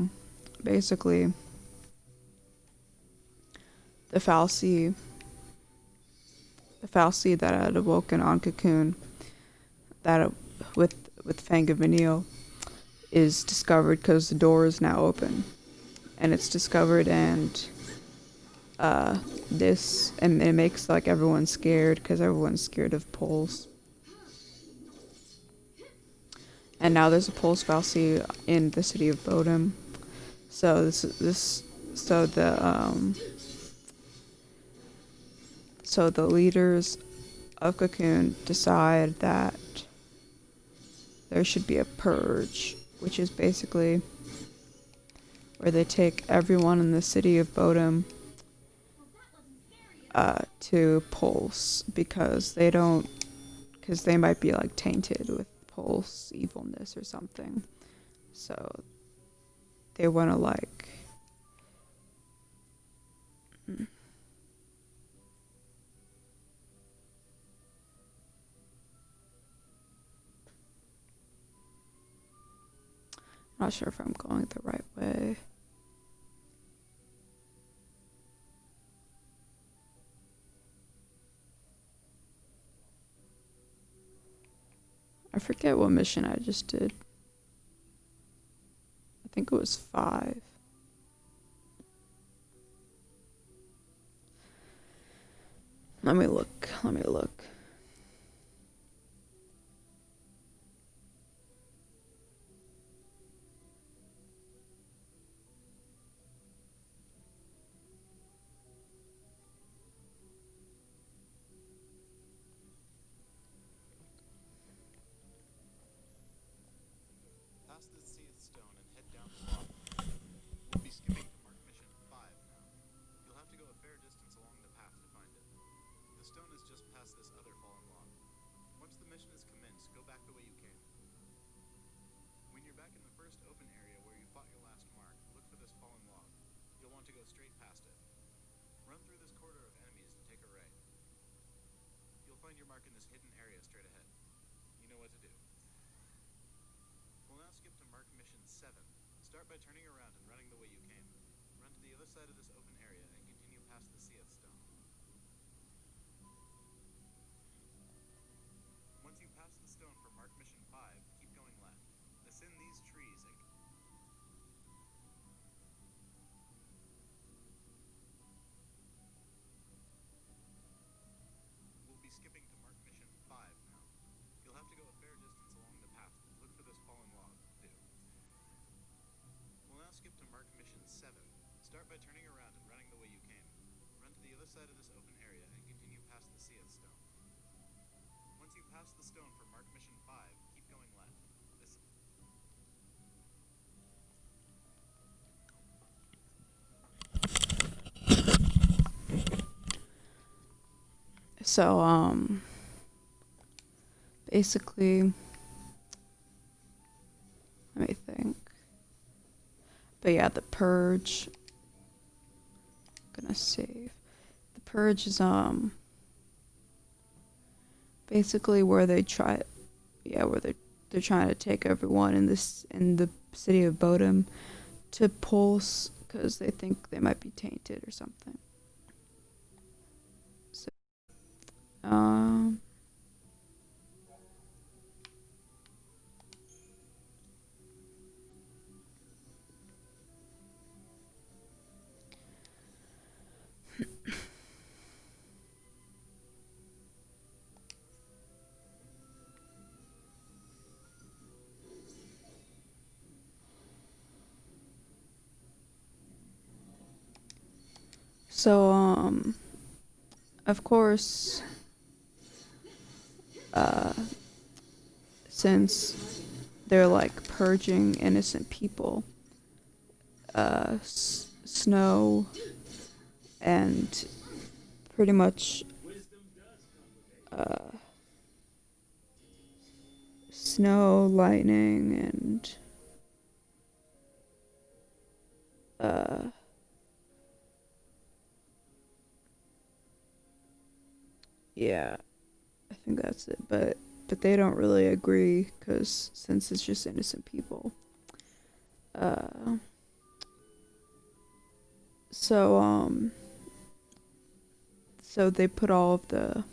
basically the fal'Cie that had awoken on Cocoon, that with Fang and Vanille, is discovered because the door is now open, and it's discovered, and it makes like everyone scared because everyone's scared of Pulse. And now there's a Pulse fal'Cie in the city of Bodum. So the leaders of Cocoon decide that there should be a purge, which is basically where they take everyone in the city of Bodum to Pulse, because they might be like tainted with Pulse evilness or something. So they want to like. mm, Not sure if I'm going the right way. I forget what mission I just did. I think it was 5. Let me look. Let me look. Pass the Seath Stone and head down the lock. We'll be skipping to mark mission 5 now. You'll have to go a fair distance along the path to find it. The stone is just past this other fallen log. Once the mission is commenced, go back the way you came. When you're back in the first open area where you fought your last mark, look for this fallen log. You'll want to go straight past it. Run through this corridor of enemies and take a ray. You'll find your mark in this hidden area straight ahead. You know what to do. We'll now skip to mark mission 7. Start by turning around and running the way you came. Run to the other side of this open area and continue past the Seath Stone. Once you pass the stone for mark mission 5, keep going left. Ascend these trees and we'll be skipping to mark mission 5 now. You'll have to go a fair distance along the path. Look for this fallen log. Do. We'll now skip to mark mission 7. Start by turning around and running the way you came. Run to the other side of this open area and continue past the Seath Stone. Once you pass the stone for mark mission 5, keep going left. This So, basically, let me think. But yeah, the purge. I'm gonna save. The purge is basically where they try, yeah, where they're trying to take everyone in the city of Bodom to pulse because they think they might be tainted or something. So, um. So, of course, uh, since they're like purging innocent people, Snow and pretty much, uh, Snow, Lightning, and, uh, yeah, I think that's it. But they don't really agree because since it's just innocent people. Uh, so so they put all of the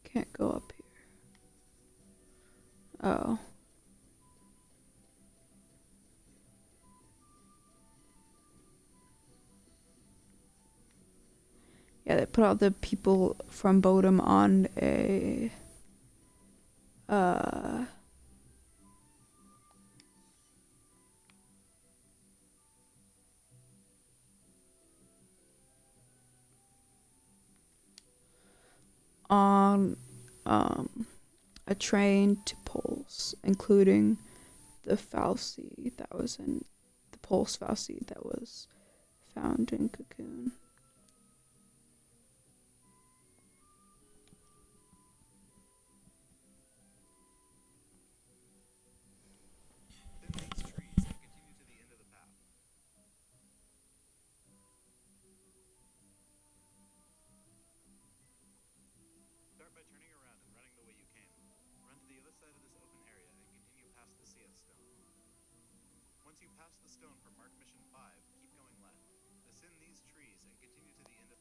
I can't go up here. Oh. Yeah, they put all the people from Bodom on a uh on a train to Pulse, including the fal'Cie that was in the Pulse fal'Cie that was found in Cocoon. Thin these trees and continue to the end of the path. Start by turning around and running the way you came. Run to the other side of this open area and continue past the Seath Stone. Once you pass the stone for Mark Mission 5, keep going left. Ascend these trees and continue to the end of...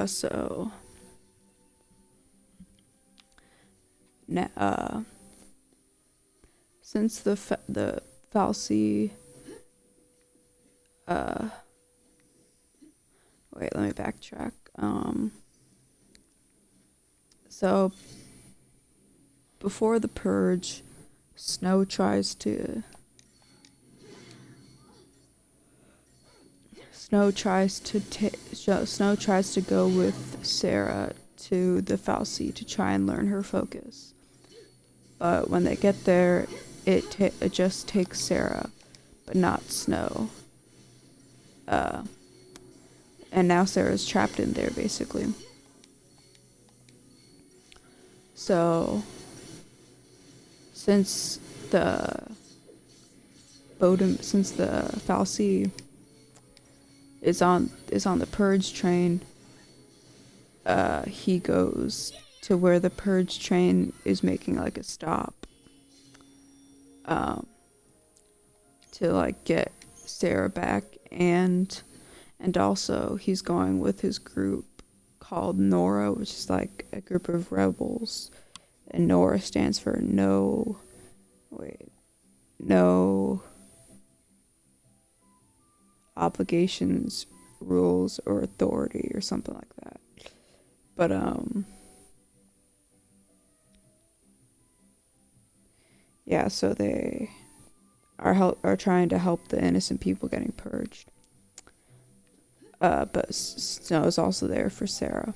So since the fal'Cie, wait, let me backtrack. So before the purge, Snow tries to Snow tries to go with Sarah to the fal'Cie to try and learn her focus. But when they get there, it just takes Sarah, but not Snow. And now Sarah's trapped in there, basically. So, since the fal'Cie is on the purge train, he goes to where the purge train is making like a stop, to like get Sarah back, and also he's going with his group called Nora, which is like a group of rebels, and Nora stands for no obligations, rules, or authority, or something like that. But yeah, so they are trying to help the innocent people getting purged. But Snow is also there for Sarah.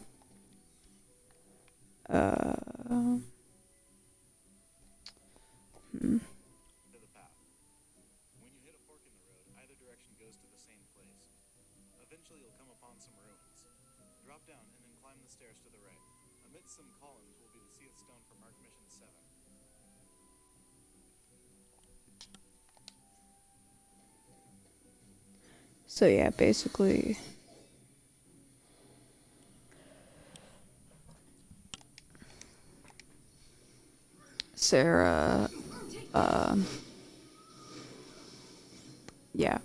to the path. When you hit a fork in the road, either direction goes to the same place. Eventually you'll come upon some ruins. Drop down and then climb the stairs to the right. Amidst some columns will be the Seath Stone for Mark Mission 7. So yeah, basically, Sarah, yeah,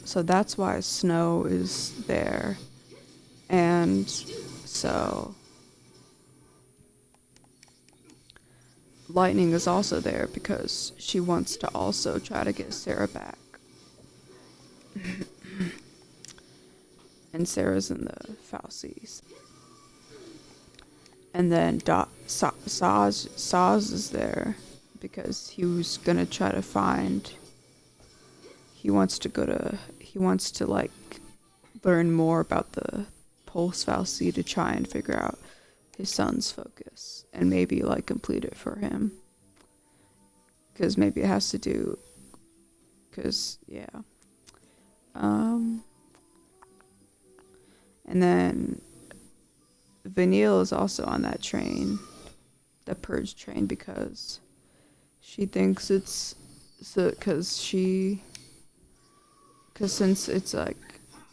so that's why Snow is there, and so Lightning is also there because she wants to also try to get Sarah back. And Sarah's in the fal'Cies. And then Saz is there because he was gonna try to find. He wants to like learn more about the Pulse fal'Cie to try and figure out his son's focus and maybe like complete it for him. Because maybe it has to do. Because yeah. And then Vanille is also on that train, the purge train, because she thinks it's because since it's like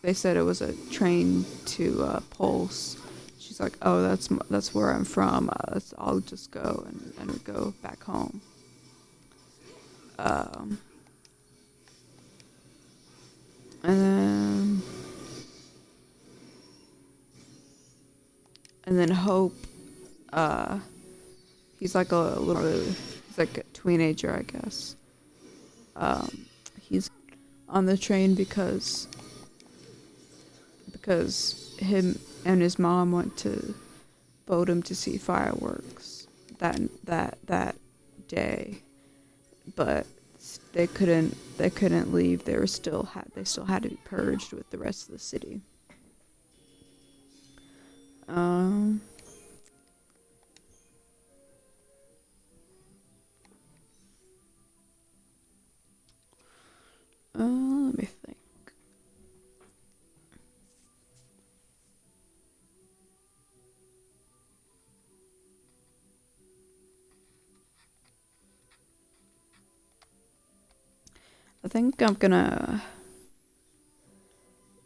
they said it was a train to Pulse, she's like, oh, that's where I'm from. I'll just go and go back home. And then Hope He's like a little, he's like a teenager, I guess. He's on the train because him and his mom went to Bodum to see fireworks that day, but they couldn't leave. They still had to be purged with the rest of the city. Um, let me think. I think I'm gonna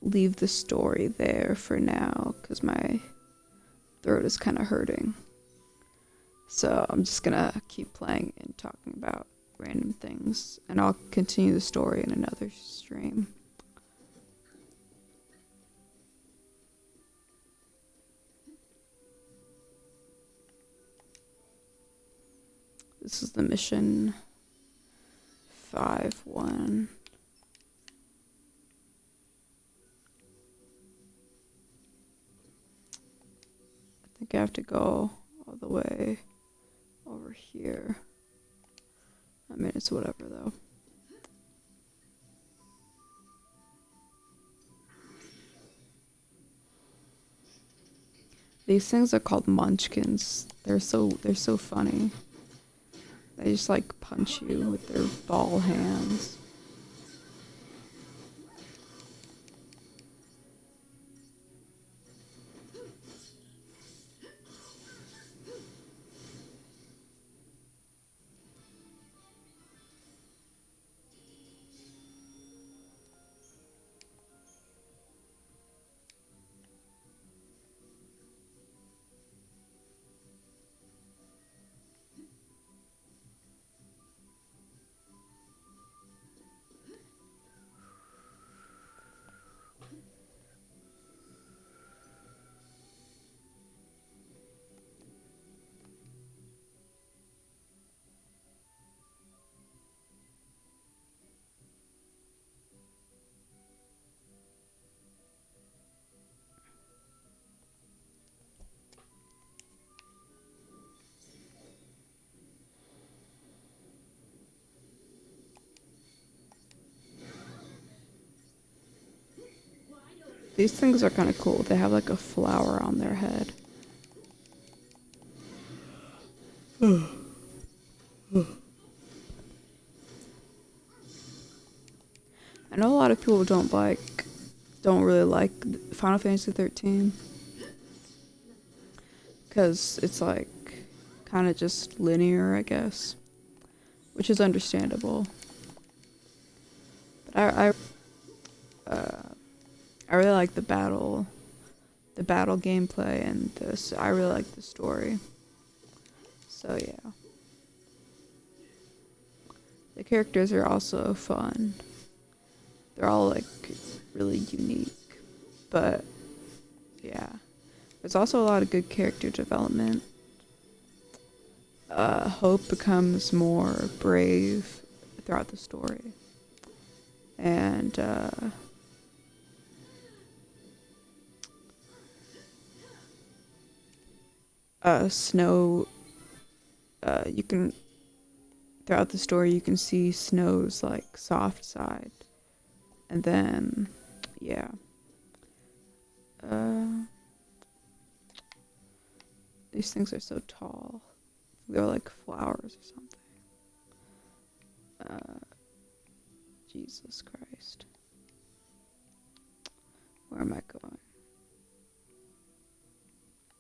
leave the story there for now because my throat is kind of hurting. So I'm just gonna keep playing and talking about random things, and I'll continue the story in another stream. This is the mission 5-1. I think I have to go all the way over here. I mean, it's whatever though. These things are called munchkins. They're so funny. They just like punch you with their ball hands. These things are kind of cool. They have like a flower on their head. I know a lot of people don't really like Final Fantasy 13 because it's like kind of just linear, I guess, which is understandable. But I really like the battle gameplay, and I really like the story. So yeah, the characters are also fun. They're all like really unique, but yeah, there's also a lot of good character development. Hope becomes more brave throughout the story, and Snow. You can throughout the story you can see Snow's like soft side, and then yeah. These things are so tall. They're like flowers or something. Jesus Christ. Where am I going?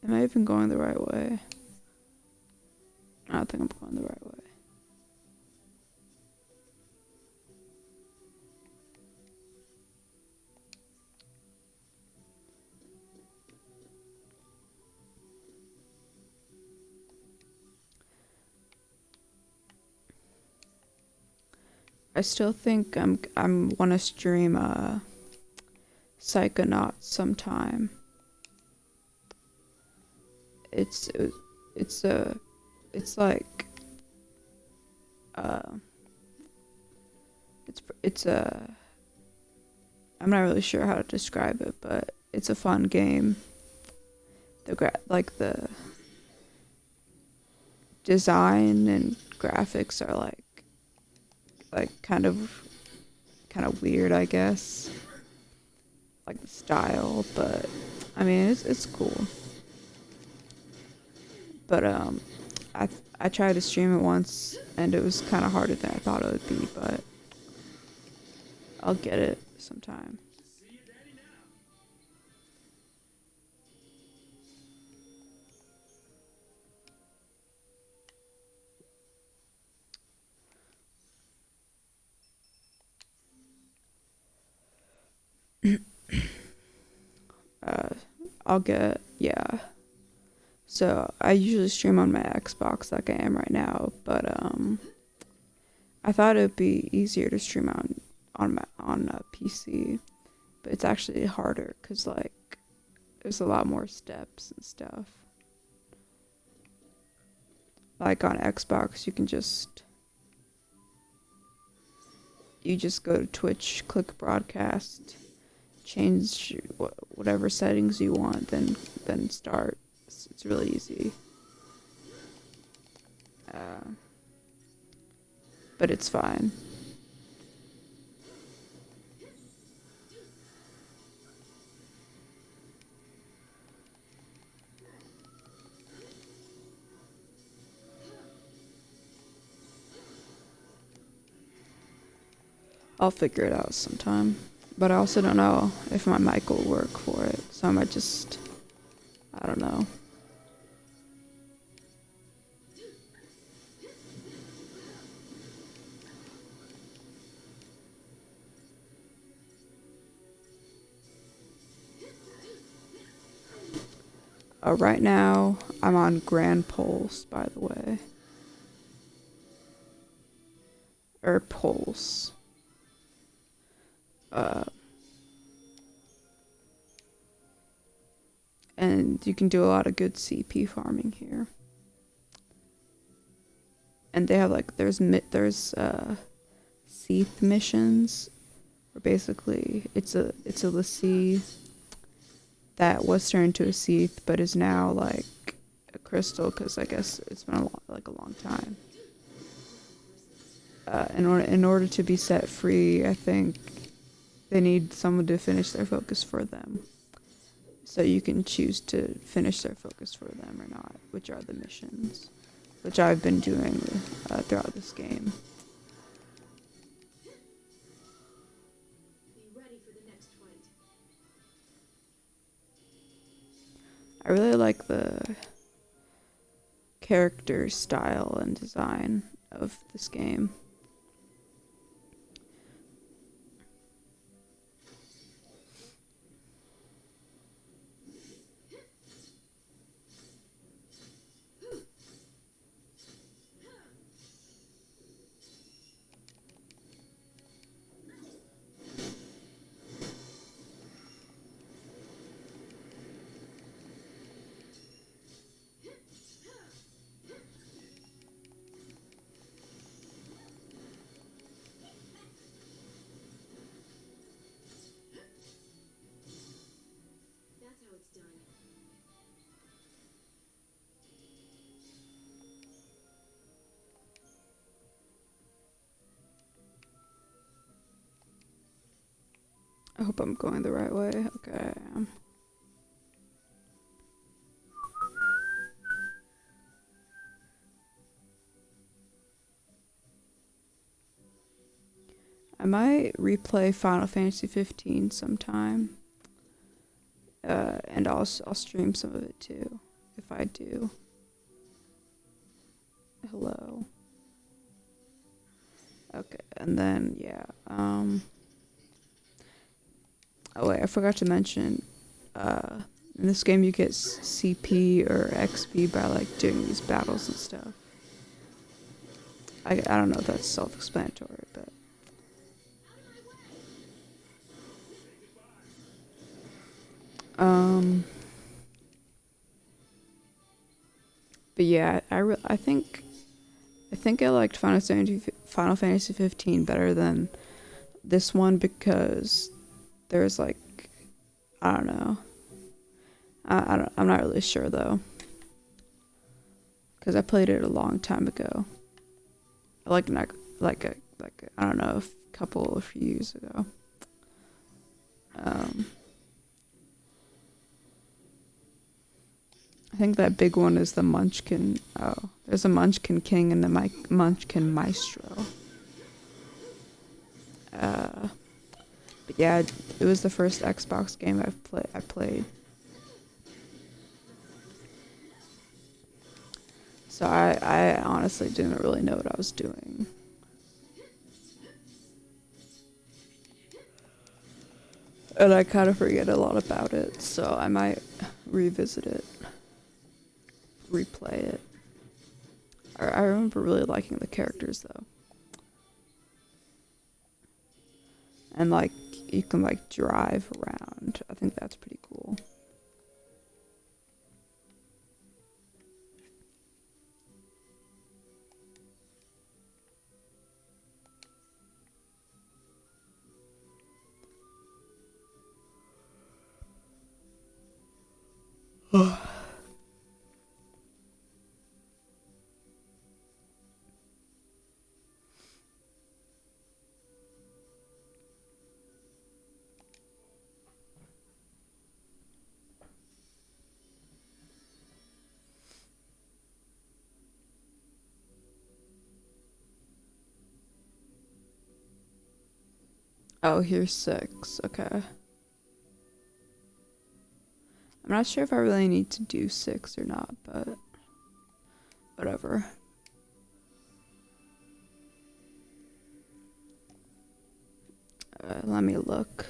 Am I even going the right way? I don't think I'm going the right way. I still think I'm want to stream Psychonauts sometime. It's a it's like uh it's I'm not really sure how to describe it, but it's a fun game. Like the design and graphics are like kind of weird, I guess. Like the style, but I mean it's cool. But I I tried to stream it once and it was kind of harder than I thought it would be, but I'll get it sometime. Uh, I'll get yeah. So I usually stream on my Xbox like I am right now, but I thought it'd be easier to stream on a PC, but it's actually harder because like there's a lot more steps and stuff. Like on Xbox, you just go to Twitch, click broadcast, change whatever settings you want, then start. It's really easy. Uh, but it's fine. I'll figure it out sometime. But I also don't know if my mic will work for it, so I might just, I don't know. Right now, I'm on Grand Pulse, by the way. Or Pulse. Uh, and you can do a lot of good CP farming here. And they have like there's Seath missions, where basically it's a Lassie that was turned into a Seath, but is now like a crystal because I guess it's been a long time. In order to be set free, I think they need someone to finish their focus for them. So you can choose to finish their focus for them or not, which are the missions, which I've been doing throughout this game. I really like the character style and design of this game. I hope I'm going the right way. Okay. I might replay Final Fantasy 15 sometime. And I'll stream some of it too, if I do. Hello. Okay, and then yeah. Oh wait, I forgot to mention. In this game, you get CP or XP by like doing these battles and stuff. I don't know if that's self-explanatory, but um But yeah, I think I liked Final Fantasy 15 better than this one because there's like I don't know. I'm not really sure though because I played it a long time ago. Like not I don't know, a couple of years ago. Um, I think that big one is the Munchkin. Oh, there's a Munchkin King and the Munchkin Maestro. But yeah, it was the first Xbox game I played. So I honestly didn't really know what I was doing. And I kind of forget a lot about it, so I might revisit it, replay it. I remember really liking the characters though. And like you can like drive around. I think that's pretty cool. Oh, here's 6. Okay. I'm not sure if I really need to do 6 or not, but whatever. Let me look.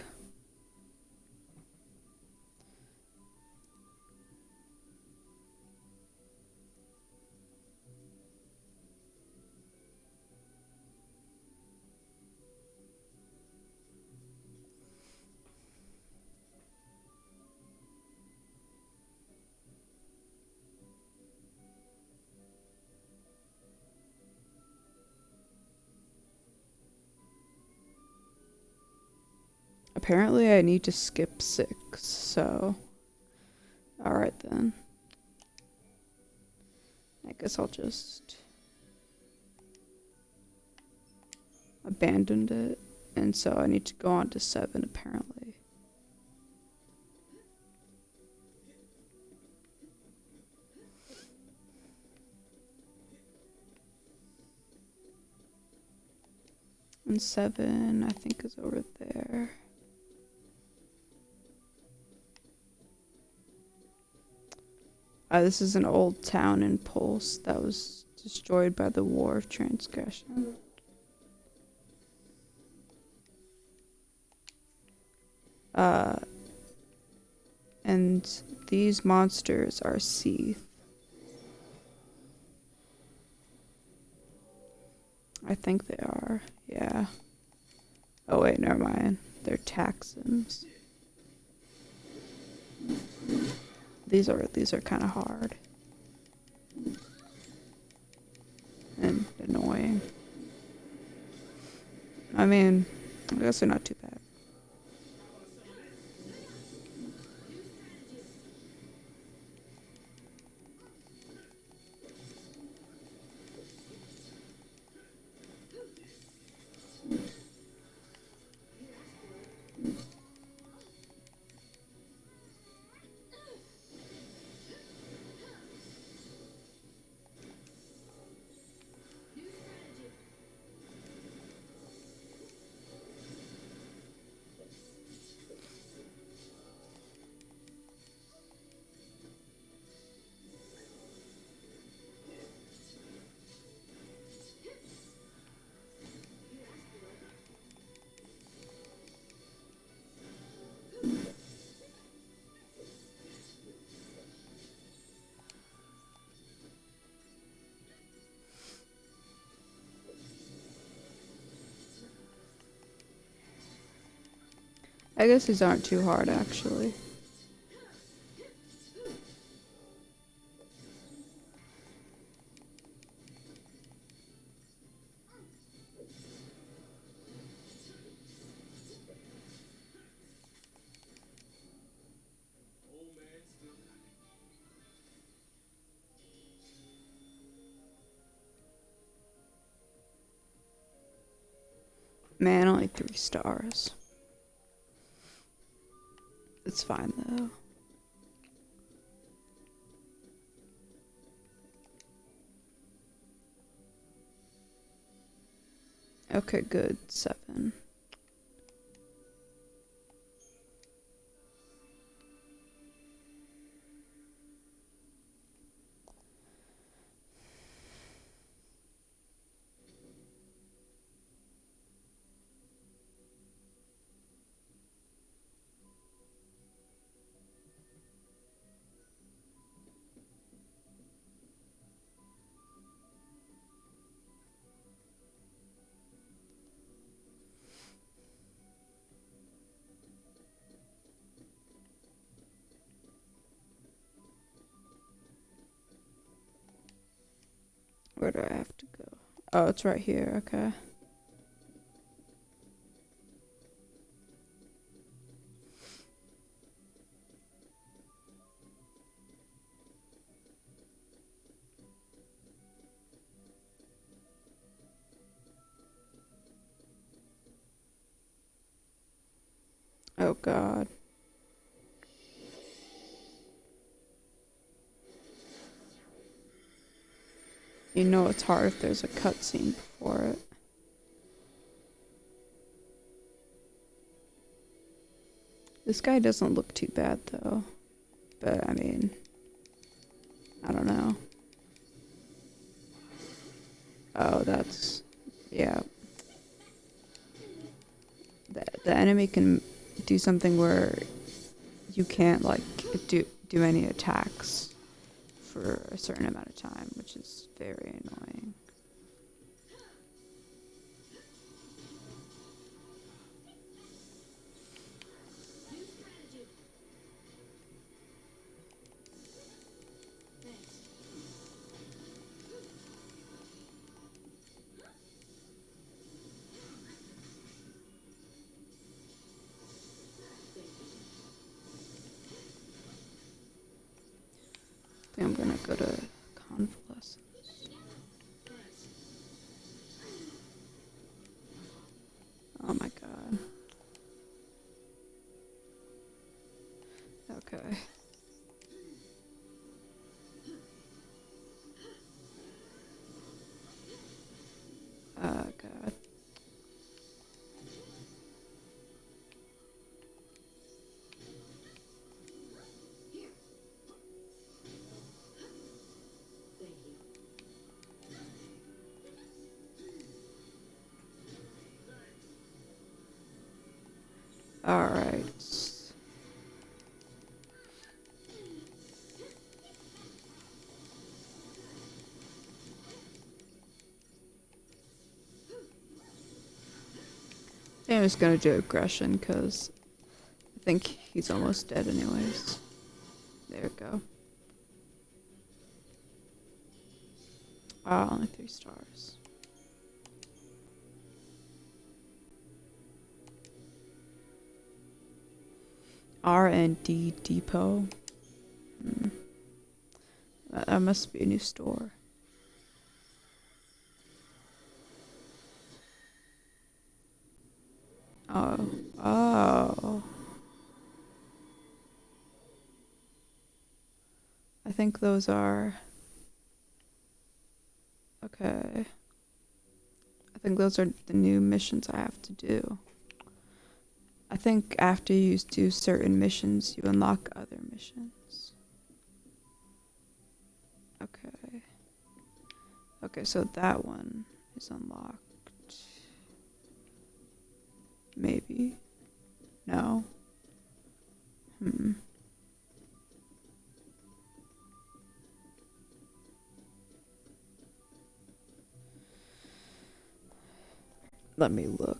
Apparently I need to skip 6, so alright then. I guess I'll just abandon it. And so I need to go on to 7 apparently. And 7 I think is over there. This is an old town in Pulse that was destroyed by the War of Transgression. And these monsters are Seath. I think they are, yeah. Oh wait, never mind. They're Taxons. These are kind of hard and annoying. I mean, I guess they're not too bad. I guess these aren't too hard actually. Man, only 3 stars. It's fine though. Okay, good. 7. Where do I have to go? Oh, it's right here. Okay. Oh god. You know it's hard if there's a cutscene before it. This guy doesn't look too bad though. But I mean, I don't know. Oh, that's, yeah. The enemy can do something where you can't like do any attacks for a certain amount of time, which is very annoying. I think I'm gonna go to convalescence. Oh my god. Okay. Oh god. Alright. I'm just gonna do aggression because I think he's almost dead anyways. There we go. Oh, only 3 stars. R&D Depot. That must be a new store. Oh. Oh. I think those are... Okay. I think those are the new missions I have to do. I think after you do certain missions, you unlock other missions. Okay. Okay, so that one is unlocked. Maybe. No. Let me look.